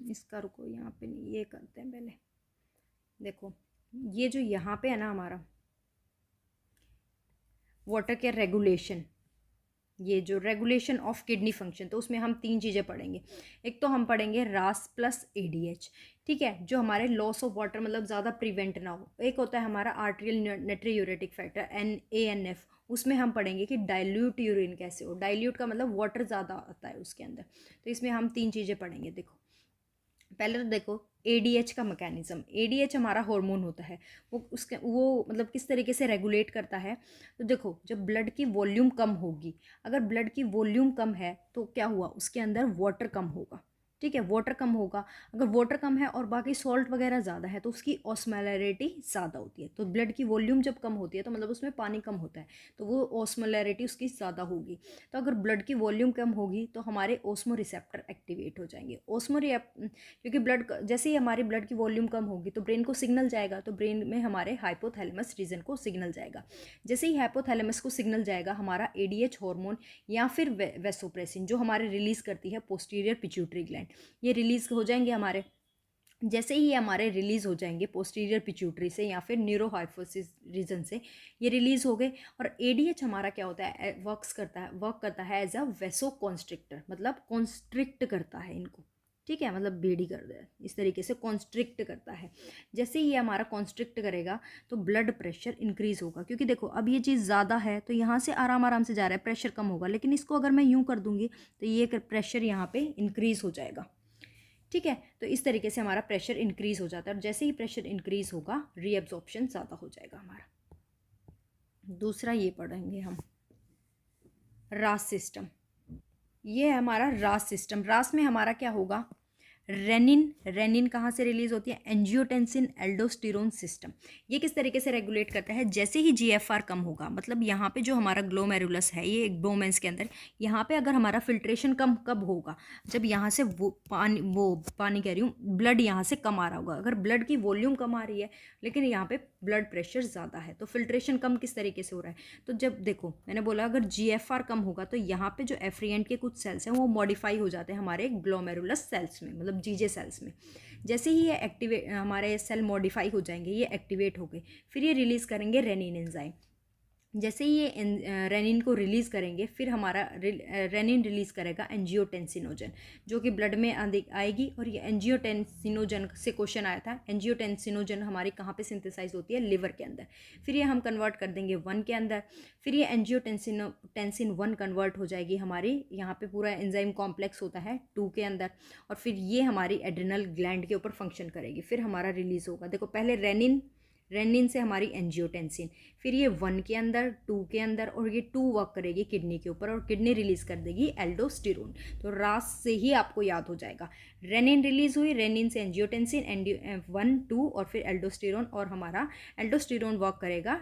इसका रुको, यहाँ पे नहीं, ये करते हैं पहले। देखो ये जो यहाँ पे है ना हमारा वाटर के रेगुलेशन, ये जो रेगुलेशन ऑफ किडनी फंक्शन, तो उसमें हम 3 चीज़ें पढ़ेंगे। एक तो हम पढ़ेंगे रास प्लस ADH, ठीक है, जो हमारे लॉस ऑफ वाटर मतलब ज़्यादा प्रिवेंट ना हो। एक होता है हमारा आर्टेरियल नाइट्रोयूरेटिक फैक्टर ANF, उसमें हम पढ़ेंगे कि डाइल्यूट यूरिन कैसे हो। डाइल्यूट का मतलब वाटर ज़्यादा आता है उसके अंदर। तो इसमें हम 3 चीज़ें पढ़ेंगे। देखो पहले तो देखो एडीएच का मैकेनिज्म। एडीएच हमारा हार्मोन होता है, वो मतलब किस तरीके से रेगुलेट करता है। तो देखो जब ब्लड की वॉल्यूम कम होगी, अगर ब्लड की वॉल्यूम कम है तो क्या हुआ, उसके अंदर वाटर कम होगा। ठीक है, वाटर कम होगा। अगर वाटर कम है और बाकी सॉल्ट वगैरह ज़्यादा है तो उसकी ऑस्मोलैरिटी ज़्यादा होती है। तो ब्लड की वॉल्यूम जब कम होती है तो मतलब उसमें पानी कम होता है, तो वो ऑस्मोलैरिटी उसकी ज़्यादा होगी। तो अगर ब्लड की वॉल्यूम कम होगी तो हमारे ओस्मो रिसेप्टर एक्टिवेट हो जाएंगे। क्योंकि जैसे ही हमारी ब्लड की वॉल्यूम कम होगी तो ब्रेन को सिग्नल जाएगा, तो ब्रेन में हमारे हाइपोथैलेमस रीजन को सिग्नल जाएगा। जैसे ही हाइपोथैलेमस को सिग्नल जाएगा, हमारा एडीएच हार्मोन या फिर वेसोप्रेसिन जो हमारे रिलीज करती है पोस्टीरियर पिट्यूटरी ग्लैंड, ये रिलीज हो जाएंगे हमारे। जैसे ही हमारे रिलीज़ हो जाएंगे पोस्टीरियर पिट्यूटरी से या फिर न्यूरोहाइपोफिसिस रीजन से, ये रिलीज़ हो गए। और एडीएच हमारा क्या होता है, वर्क करता है एज अ वेसो कॉन्स्ट्रिक्टर, मतलब कॉन्स्ट्रिक्ट करता है इनको। ठीक है, मतलब बेड़ी कर दे, इस तरीके से कॉन्स्ट्रिक्ट करता है। जैसे ही ये हमारा कॉन्स्ट्रिक्ट करेगा तो ब्लड प्रेशर इंक्रीज होगा, क्योंकि देखो अब ये चीज़ ज़्यादा है तो यहाँ से आराम आराम से जा रहा है, प्रेशर कम होगा। लेकिन इसको अगर मैं यूँ कर दूंगी तो ये प्रेशर यहाँ पे इंक्रीज हो जाएगा। ठीक है, तो इस तरीके से हमारा प्रेशर इंक्रीज हो जाता है, और जैसे ही प्रेशर इंक्रीज होगा रीअब्जॉर्प्शन ज़्यादा हो जाएगा हमारा। दूसरा ये पढ़ेंगे हम, रास सिस्टम। ये है हमारा रास सिस्टम। रास में हमारा क्या होगा, रेनिन कहाँ से रिलीज होती है, एंजियोटेंसिन एल्डोस्टेरोन सिस्टम। ये किस तरीके से रेगुलेट करता है, जैसे ही जीएफआर कम होगा, मतलब यहाँ पे जो हमारा ग्लोमेरुलस है ये एक बोमेंस के अंदर, यहाँ पे अगर हमारा फिल्ट्रेशन कम कब होगा, जब यहाँ से वो पानी कह रही हूँ, ब्लड यहाँ से कम आ रहा होगा। अगर ब्लड की वॉल्यूम कम आ रही है लेकिन यहाँ पे ब्लड प्रेशर ज़्यादा है, तो फिल्ट्रेशन कम किस तरीके से हो रहा है। तो जब देखो मैंने बोला अगर जीएफआर कम होगा तो यहाँ पे जो एफ्रिएंट के कुछ सेल्स हैं वो मॉडिफाई हो जाते हैं हमारे ग्लोमेरुलस सेल्स में, मतलब जीजे सेल्स में। जैसे ही ये एक्टिवेट, हमारे सेल मॉडिफाई हो जाएंगे, ये एक्टिवेट हो गए, फिर ये रिलीज़ करेंगे रेनिन एंजाइम। जैसे ही ये रेनिन को रिलीज़ करेंगे, फिर हमारा रेनिन रिलीज़ करेगा एंजियोटेंसिनोजन, जो कि ब्लड में आएगी। और ये एंजियोटेंसिनोजन से क्वेश्चन आया था, एंजियोटेंसिनोजन हमारी कहाँ पे सिंथेसाइज होती है, लिवर के अंदर। फिर ये हम कन्वर्ट कर देंगे 1 के अंदर, फिर ये एंजियोटेंसिन 1 कन्वर्ट हो जाएगी हमारी, यहाँ पे पूरा एंजाइम कॉम्प्लेक्स होता है 2 के अंदर, और फिर ये हमारी एड्रिनल ग्लैंड के ऊपर फंक्शन करेगी। फिर हमारा रिलीज़ होगा, देखो पहले रेनिन से हमारी एंजियोटेंसिन, फिर ये 1 के अंदर, 2 के अंदर, और ये 2 वर्क करेगी किडनी के ऊपर, और किडनी रिलीज कर देगी एल्डोस्टेरोन। तो रास से ही आपको याद हो जाएगा, रेनिन रिलीज हुई, रेनिन से एंजियोटेंसिन 1 2, और फिर एल्डोस्टेरोन, और हमारा एल्डोस्टेरोन वर्क करेगा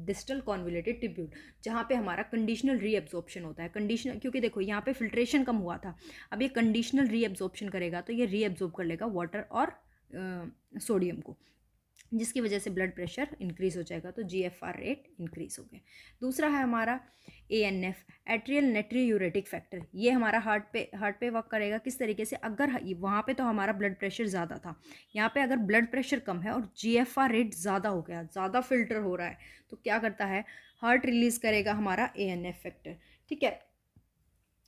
डिस्टल कॉन्वोल्यूटेड ट्यूब्यूल, जहाँ पे हमारा कंडीशनल रीअब्जॉर्प्शन होता है। कंडीशनल, क्योंकि देखो यहाँ पे फिल्ट्रेशन कम हुआ था, अब ये कंडीशनल रीअब्जॉर्प्शन करेगा, तो ये रीअब्जॉर्ब कर लेगा वाटर और सोडियम को, जिसकी वजह से ब्लड प्रेशर इंक्रीज हो जाएगा, तो जीएफआर रेट इंक्रीज हो गया। दूसरा है हमारा एएनएफ, एट्रियल नेट्रियूरेटिक फैक्टर। ये हमारा हार्ट पे वर्क करेगा। किस तरीके से, अगर वहाँ पे तो हमारा ब्लड प्रेशर ज़्यादा था, यहाँ पे अगर ब्लड प्रेशर कम है और जीएफआर रेट ज़्यादा हो गया, ज़्यादा फिल्टर हो रहा है, तो क्या करता है, हार्ट रिलीज करेगा हमारा एएनएफ फैक्टर। ठीक है,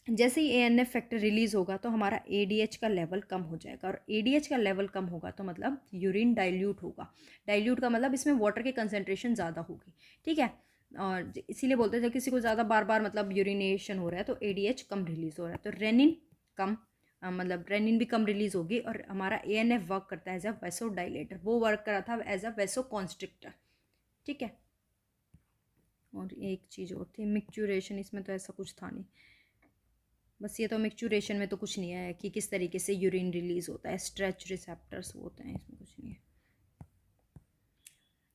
जैसे ही एएनएफ फैक्टर रिलीज होगा तो हमारा एडीएच का लेवल कम हो जाएगा, और एडीएच का लेवल कम होगा तो मतलब यूरिन डाइल्यूट होगा। डाइल्यूट का मतलब इसमें वाटर की कंसंट्रेशन ज़्यादा होगी। ठीक है, और इसीलिए बोलते थे किसी को ज़्यादा बार बार मतलब यूरिनेशन हो रहा है तो एडीएच कम रिलीज हो रहा है, तो रेनिन कम, मतलब रेनिन भी कम रिलीज होगी। और हमारा एएनएफ वर्क करता है एज अ वेसो डाइलेटर, वो वर्क करा था एज अ वेसो कॉन्स्ट्रिक्टर। ठीक है, और एक चीज़ और थी मिक्चुरेशन, इसमें तो ऐसा कुछ था नहीं, बस ये तो मिक्चुरेशन में तो कुछ नहीं है कि किस तरीके से यूरिन रिलीज होता है, स्ट्रेच रिसेप्टर्स होते हैं, इसमें कुछ नहीं है।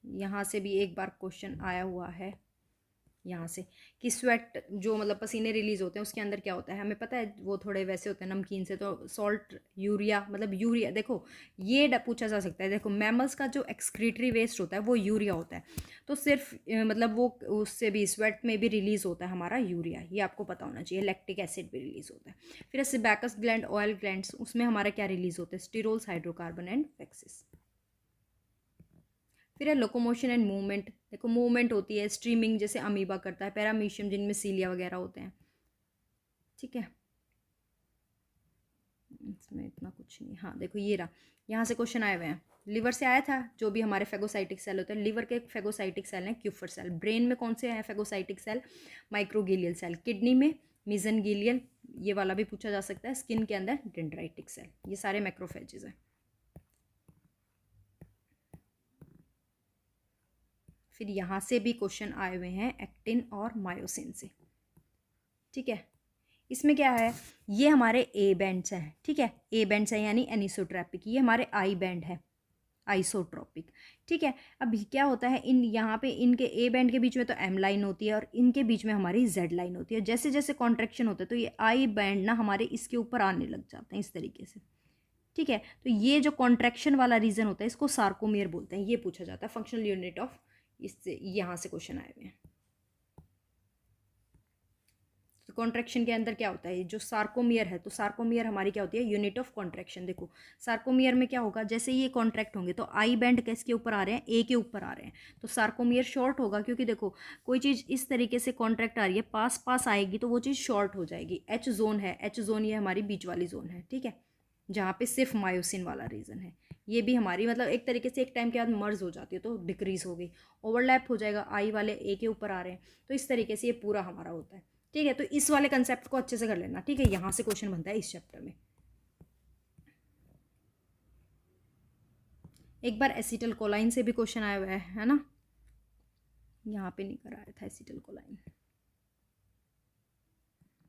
यहाँ से भी एक बार क्वेश्चन आया हुआ है यहाँ से कि स्वेट जो मतलब पसीने रिलीज होते हैं उसके अंदर क्या होता है, हमें पता है वो थोड़े वैसे होते हैं नमकीन से, तो सॉल्ट यूरिया, मतलब यूरिया, देखो ये पूछा जा सकता है। देखो मैमल्स का जो एक्सक्रीटरी वेस्ट होता है वो यूरिया होता है, तो सिर्फ मतलब वो उससे भी स्वेट में भी रिलीज होता है हमारा यूरिया, ये आपको पता होना चाहिए। लैक्टिक एसिड भी रिलीज होता है। फिर सेबैकस ग्लैंड, ऑयल ग्लैंड्स, उसमें हमारा क्या रिलीज होता है, स्टीरोल्स, हाइड्रोकार्बन एंड फैक्सिस। फिर है लोकोमोशन एंड मूवमेंट। देखो मूवमेंट होती है, स्ट्रीमिंग जैसे अमीबा करता है, पैरामीशियम जिनमें सीलिया वगैरह होते हैं। ठीक है, इसमें इतना कुछ नहीं। हाँ देखो ये रहा, यहाँ से क्वेश्चन आए हुए हैं। लिवर से आया था, जो भी हमारे फेगोसाइटिक सेल होते हैं, लिवर के फेगोसाइटिक सेल हैं क्यूफर सेल। ब्रेन में कौन से हैं फेगोसाइटिक सेल, माइक्रोगेलियल सेल। किडनी में मिजनगेलियल, ये वाला भी पूछा जा सकता है। स्किन के अंदर डेंड्राइटिक सेल, ये सारे मैक्रोफेजेस हैं। फिर यहाँ से भी क्वेश्चन आए हुए हैं एक्टिन और मायोसिन से, ठीक है। इसमें क्या है, ये हमारे ए बैंड्स हैं, ठीक है, ए बैंड्स है यानी एनिसोट्रैपिक, ये हमारे आई बैंड है आइसोट्रोपिक, ठीक है। अब क्या होता है, इन यहाँ पे इनके ए बैंड के बीच में तो एम लाइन होती है और इनके बीच में हमारी जेड लाइन होती है। जैसे जैसे कॉन्ट्रैक्शन होता है तो ये आई बैंड ना हमारे इसके ऊपर आने लग जाते हैं इस तरीके से, ठीक है। तो ये जो कॉन्ट्रैक्शन वाला रीजन होता है इसको सार्कोमियर बोलते हैं, ये पूछा जाता है फंक्शनल यूनिट ऑफ, इससे यहाँ से क्वेश्चन आए हुए हैं। तो कॉन्ट्रैक्शन के अंदर क्या होता है, जो सार्कोमियर है, तो सार्कोमियर हमारी क्या होती है, यूनिट ऑफ कॉन्ट्रैक्शन। देखो सार्कोमियर में क्या होगा, जैसे ये कॉन्ट्रैक्ट होंगे तो आई बैंड किसके ऊपर आ रहे हैं, ए के ऊपर आ रहे हैं, तो सार्कोमियर शॉर्ट होगा, क्योंकि देखो कोई चीज़ इस तरीके से कॉन्ट्रैक्ट आ रही है, पास पास आएगी तो वो चीज़ शॉर्ट हो जाएगी। एच जोन है, एच जोन ये हमारी बीच वाली जोन है, ठीक है, जहाँ पे सिर्फ मायोसिन वाला रीजन है। ये भी हमारी मतलब एक तरीके से एक टाइम के बाद मर्ज हो जाती है तो डिक्रीज हो गई, ओवरलैप हो जाएगा, आई वाले ए के ऊपर आ रहे हैं, तो इस तरीके से ये पूरा हमारा होता है, ठीक है। तो इस वाले कंसेप्ट को अच्छे से कर लेना, ठीक है, यहाँ से क्वेश्चन बनता है इस चैप्टर में। एक बार एसिटल कोलाइन से भी क्वेश्चन आया हुआ है ना, यहाँ पे नहीं कराया था एसिटल कोलाइन।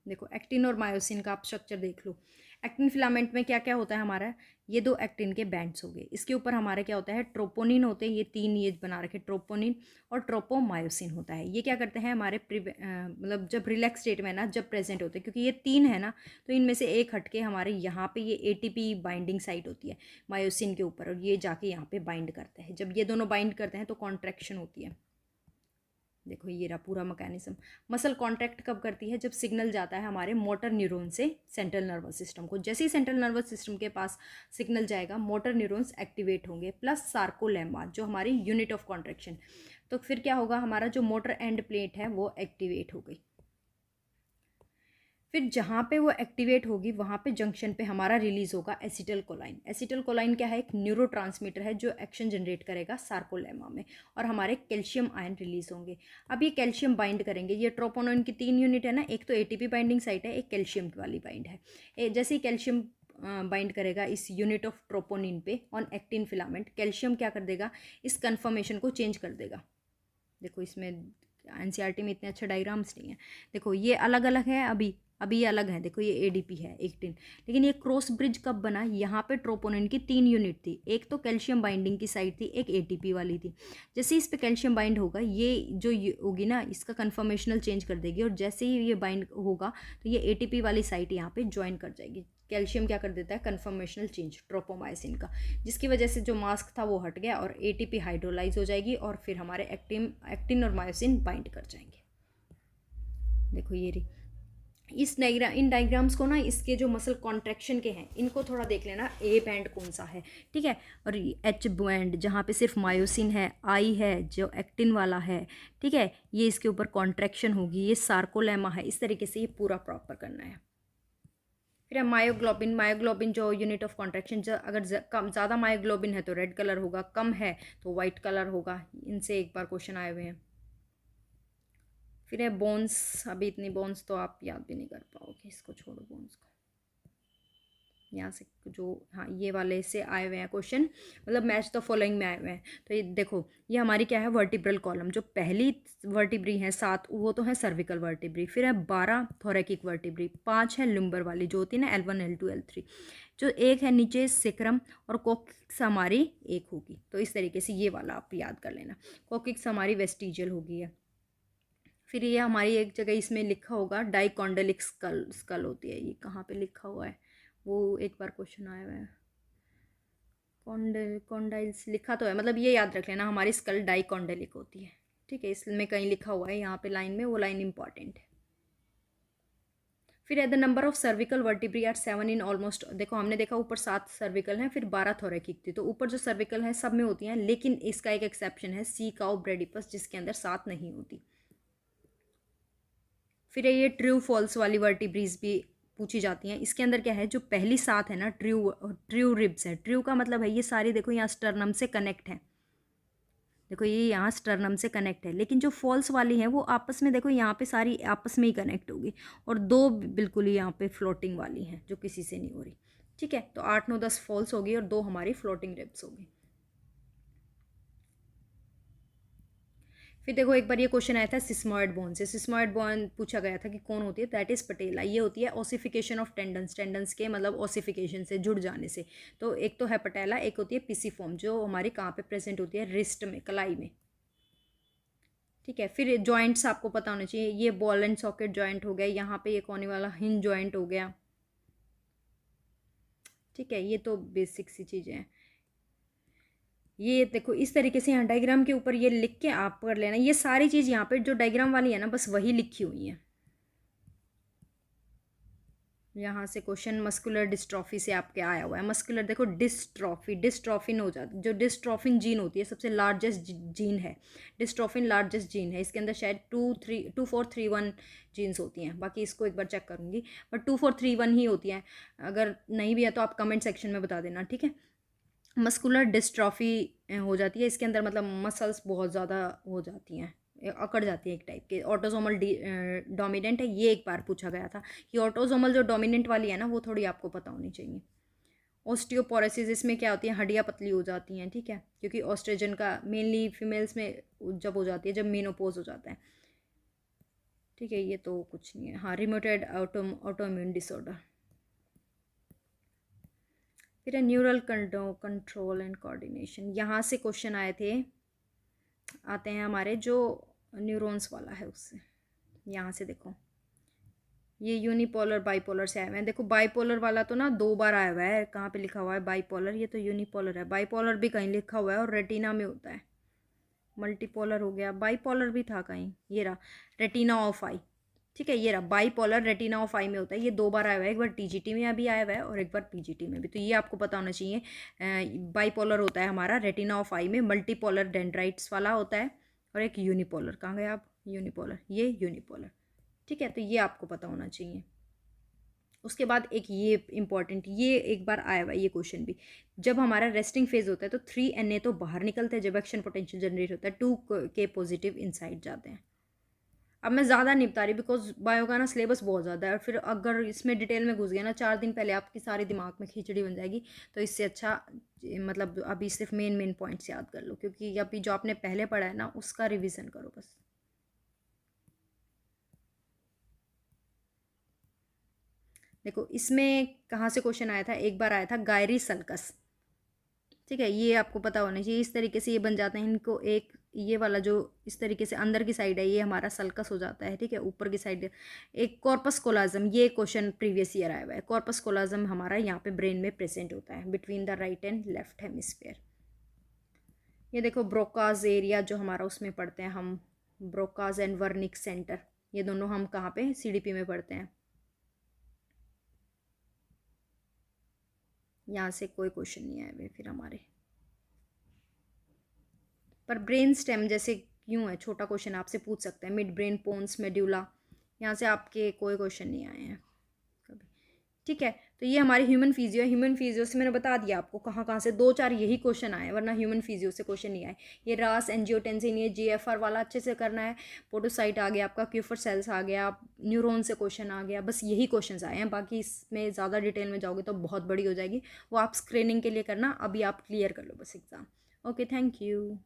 देखो एक्टिन और मायोसिन का आप स्ट्रक्चर देख लो। एक्टिन फिलामेंट में क्या क्या होता है हमारा, ये दो एक्टिन के बैंड्स हो गए, इसके ऊपर हमारे क्या होता है, ट्रोपोनिन होते हैं, ये तीन ये बना रखे, ट्रोपोनिन और ट्रोपोमायोसिन होता है। ये क्या करते हैं हमारे मतलब जब रिलैक्स स्टेट में ना जब प्रेजेंट होते हैं, क्योंकि ये तीन है ना, तो इनमें से एक हटके हमारे यहाँ पे ये एटीपी बाइंडिंग साइट होती है मायोसिन के ऊपर, और ये जाके यहाँ पे बाइंड करते हैं। जब ये दोनों बाइंड करते हैं तो कॉन्ट्रैक्शन होती है। देखो ये रहा पूरा मैकेनिज्म। मसल कॉन्ट्रैक्ट कब करती है, जब सिग्नल जाता है हमारे मोटर न्यूरॉन से सेंट्रल नर्वस सिस्टम को। जैसे ही सेंट्रल नर्वस सिस्टम के पास सिग्नल जाएगा मोटर न्यूरॉन्स एक्टिवेट होंगे, प्लस सार्कोलेमा जो हमारी यूनिट ऑफ कॉन्ट्रैक्शन, तो फिर क्या होगा, हमारा जो मोटर एंड प्लेट है वो एक्टिवेट हो गई। फिर जहाँ पे वो एक्टिवेट होगी वहाँ पे जंक्शन पे हमारा रिलीज होगा एसिटल कोलाइन। एसिटल कोलाइन क्या है, एक न्यूरोट्रांसमीटर है जो एक्शन जनरेट करेगा सार्कोलेमा में, और हमारे कैल्शियम आयन रिलीज होंगे। अब ये कैल्शियम बाइंड करेंगे, ये ट्रोपोनिन की तीन यूनिट है ना, एक तो एटीपी बाइंडिंग साइट है, एक कैल्शियम वाली बाइंड है। जैसे ही कैल्शियम बाइंड करेगा इस यूनिट ऑफ ट्रोपोनिन पे ऑन एक्टिन फिलामेंट, कैल्शियम क्या कर देगा, इस कन्फर्मेशन को चेंज कर देगा। देखो इसमें एनसीईआरटी में इतने अच्छे डायग्राम्स नहीं है। देखो ये अलग अलग है, अभी ये अलग है। देखो ये एडीपी है एक्टिन, लेकिन ये क्रॉस ब्रिज कब बना, यहाँ पे ट्रोपोनिन की तीन यूनिट थी, एक तो कैल्शियम बाइंडिंग की साइड थी, एक एटीपी वाली थी। जैसे इस पे कैल्शियम बाइंड होगा, ये जो होगी ना इसका कन्फर्मेशनल चेंज कर देगी, और जैसे ही ये बाइंड होगा तो ये एटीपी वाली साइट यहाँ पे ज्वाइन कर जाएगी। कैल्शियम क्या कर देता है, कन्फर्मेशनल चेंज ट्रोपोमाइसिन का, जिसकी वजह से जो मास्क था वो हट गया और एटीपी हाइड्रोलाइज हो जाएगी, और फिर हमारे एक्टिन और मायोसिन बाइंड कर जाएंगे। देखो ये रही इन डायग्राम्स को ना, इसके जो मसल कॉन्ट्रैक्शन के हैं इनको थोड़ा देख लेना, ए बैंड कौन सा है, ठीक है, और एच बैंड जहाँ पे सिर्फ मायोसिन है, आई है जो एक्टिन वाला है, ठीक है, ये इसके ऊपर कॉन्ट्रैक्शन होगी, ये सार्कोलेमा है, इस तरीके से ये पूरा प्रॉपर करना है। फिर मायोग्लोबिन जो यूनिट ऑफ कॉन्ट्रैक्शन, अगर कम ज़्यादा मायोग्लोबिन है तो रेड कलर होगा, कम है तो वाइट कलर होगा। इनसे एक बार क्वेश्चन आए हुए हैं। फिर है बोन्स, अभी इतनी बोन्स तो आप याद भी नहीं कर पाओगे, इसको छोड़ो बोन्स को। यहाँ से जो हाँ ये वाले से आए हुए हैं क्वेश्चन, मतलब मैच द फॉलोइंग में आए हुए हैं। तो ये देखो ये हमारी क्या है, वर्टिब्रल कॉलम। जो पहली वर्टिब्री हैं 7 वो तो है सर्विकल वर्टिब्री, फिर है 12 थोरैकिक वर्टिब्री, 5 है लुम्बर वाली जो होती है ना L1 L2 L3, जो एक है नीचे सेक्रम, और कोकिक्स हमारी एक होगी। तो इस तरीके से ये वाला आप याद कर लेना, कोकिक्स हमारी वेस्टिजियल होगी है। फिर ये हमारी एक जगह इसमें लिखा होगा डाइकॉन्डेलिक स्कल होती है, ये कहाँ पे लिखा हुआ है वो एक बार क्वेश्चन आया हुआ है। कॉन्डाइल्स लिखा तो है, मतलब ये याद रख लेना हमारी स्कल डाइकॉन्डेलिक होती है, ठीक है, इसमें कहीं लिखा हुआ है यहाँ पे लाइन में, वो लाइन इंपॉर्टेंट है। फिर the number of cervical vertebrae are 7 in almost, देखो हमने देखा ऊपर 7 सर्विकल हैं, फिर 12 थोरैकिक थी, तो ऊपर जो सर्विकल है सब में होती हैं, लेकिन इसका एक एक्सेप्शन है सी काउ ब्रेडिपस जिसके अंदर 7 नहीं होती। फिर ये ट्रू फॉल्स वाली वर्टिब्रीज भी पूछी जाती हैं। इसके अंदर क्या है, जो पहली 7 है ना ट्रू रिब्स है, ट्रू का मतलब है ये सारी देखो यहाँ स्टर्नम से कनेक्ट है, देखो ये यहाँ स्टर्नम से कनेक्ट है, लेकिन जो फॉल्स वाली है वो आपस में देखो यहाँ पे सारी आपस में ही कनेक्ट होगी, और 2 बिल्कुल ही यहाँ पे फ्लोटिंग वाली हैं जो किसी से नहीं हो रही, ठीक है। तो 8 9 10 फॉल्स होगी और 2 हमारी फ्लोटिंग रिब्स होगी। फिर देखो एक बार ये क्वेश्चन आया था सिस्मॉइड बोन से। सिस्मॉइड बोन पूछा गया था कि कौन होती है, दैट इज़ पटेला। ये होती है ओसिफिकेशन ऑफ टेंडन्स, टेंडन्स के मतलब ओसिफिकेशन से जुड़ जाने से। तो एक तो है पटेला, एक होती है पिसिफॉर्म जो हमारी कहाँ पे प्रेजेंट होती है, रिस्ट में, कलाई में। ठीक है, फिर जॉइंट्स आपको पता होने चाहिए। ये बॉल एंड सॉकेट जॉइंट हो गया, यहाँ पे ये कोने वाला हिंज जॉइंट हो गया। ठीक है, ये तो बेसिक सी चीज़ें हैं। ये देखो इस तरीके से यहाँ डायग्राम के ऊपर ये लिख के आप कर लेना। ये सारी चीज़ यहाँ पे जो डायग्राम वाली है ना, बस वही लिखी हुई है। यहाँ से क्वेश्चन मस्कुलर डिस्ट्रॉफी से आपके आया हुआ है। मस्कुलर देखो डिस्ट्रॉफी, डिस्ट्रॉफिन हो जाती, जो डिस्ट्रॉफिन जीन होती है सबसे लार्जेस्ट जीन है। डिस्ट्रॉफिन लार्जेस्ट जीन है, इसके अंदर शायद 2431 जीन्स होती हैं। बाकी इसको एक बार चेक करूँगी, बट 2431 ही होती हैं। अगर नहीं भी है तो आप कमेंट सेक्शन में बता देना, ठीक है। मस्कुलर डिस्ट्रॉफी हो जाती है, इसके अंदर मतलब मसल्स बहुत ज़्यादा हो जाती हैं, अकड़ जाती है एक टाइप के। ऑटोसोमल डोमिनेंट है, ये एक बार पूछा गया था कि ऑटोसोमल जो डोमिनेंट वाली है ना वो थोड़ी आपको पता होनी चाहिए। ऑस्टियोपोरोसिस, इसमें क्या होती है, हड्डियाँ पतली हो जाती हैं, ठीक है, क्योंकि ऑस्ट्रोजन का मेनली फीमेल्स में जब हो जाती है, जब मेनोपॉज हो जाता है। ठीक है, ये तो कुछ नहीं है। हाँ, रिमोटेड ऑटोइम्यून डिसऑर्डर। फिर है न्यूरल कंट्रोल एंड कोऑर्डिनेशन। यहाँ से क्वेश्चन आए थे, आते हैं हमारे जो न्यूरॉन्स वाला है उससे। यहाँ से देखो ये यूनिपोलर बाइपोलर से आए हुए हैं। देखो बाइपोलर वाला तो ना 2 बार आया हुआ है, कहाँ पे लिखा हुआ है बाइपोलर, ये तो यूनिपोलर है। बाइपोलर भी कहीं लिखा हुआ है और रेटिना में होता है। मल्टीपोलर हो गया, बाइपोलर भी था कहीं, ये रहा रेटिना ऑफ आई। ठीक है, ये रहा बाइपोलर रेटिना ऑफ आई में होता है। ये 2 बार आया हुआ है, एक बार टीजीटी में अभी आया हुआ है और एक बार पीजीटी में भी। तो ये आपको पता होना चाहिए। बाइपोलर होता है हमारा रेटिना ऑफ आई में, मल्टीपोलर डेंड्राइट्स वाला होता है, और एक यूनिपोलर, कहाँ गए आप, यूनिपोलर, ये यूनिपोलर। ठीक है, तो ये आपको पता होना चाहिए। उसके बाद एक ये इंपॉर्टेंट, ये एक बार आया हुआ है ये क्वेश्चन भी। जब हमारा रेस्टिंग फेज होता है तो 3Na तो बाहर निकलते हैं, जब एक्शन पोटेंशियल जनरेट होता है 2K पॉजिटिव इनसाइड जाते हैं। अब मैं ज़्यादा नहीं बता रही बिकॉज बायो का ना सिलेबस बहुत ज़्यादा है, और फिर अगर इसमें डिटेल में घुस गया ना 4 दिन पहले आपकी सारी दिमाग में खिचड़ी बन जाएगी। तो इससे अच्छा मतलब अभी सिर्फ मेन पॉइंट्स याद कर लो, क्योंकि अभी जो आपने पहले पढ़ा है ना उसका रिविज़न करो बस। देखो इसमें कहाँ से क्वेश्चन आया था, एक बार आया था गायरी सल्कस। ठीक है, ये आपको पता होना चाहिए। इस तरीके से ये बन जाते हैं, इनको एक ये वाला जो इस तरीके से अंदर की साइड है ये हमारा सल्कस हो जाता है। ठीक है, ऊपर की साइड एक कॉर्पस कोलाजम, ये क्वेश्चन प्रीवियस ईयर आया हुआ है। कॉर्पस कोलाजम हमारा यहाँ पे ब्रेन में प्रेजेंट होता है between the right and left hemisphere. ये देखो ब्रोकाज एरिया जो हमारा उसमें पढ़ते हैं हम, ब्रोकाज एंड वर्निक सेंटर, ये दोनों हम कहाँ पे CDP में पढ़ते हैं। यहाँ से कोई क्वेश्चन नहीं आए हुए फिर हमारे, पर ब्रेन स्टेम जैसे क्यों है, छोटा क्वेश्चन आपसे पूछ सकते हैं। मिड ब्रेन, पोन्स, मेड्यूला, यहाँ से आपके कोई क्वेश्चन नहीं आए हैं कभी। ठीक है, तो ये हमारी ह्यूमन फिजियो है। ह्यूमन फिजियो से मैंने बता दिया आपको कहाँ कहाँ से 2-4 यही क्वेश्चन आए, वरना ह्यूमन फिजियो से क्वेश्चन नहीं आए। ये रास, एंजियोटेंसिन, ये GFR वाला अच्छे से करना है। पोडोसाइट आ गया आपका, क्यूफर सेल्स आ गया, न्यूरॉन से क्वेश्चन आ गया, बस यही क्वेश्चन आए हैं। बाकी इसमें ज़्यादा डिटेल में जाओगे तो बहुत बड़ी हो जाएगी, वो आप स्क्रीनिंग के लिए करना। अभी आप क्लियर कर लो बस एग्ज़ाम। Okay, thank you.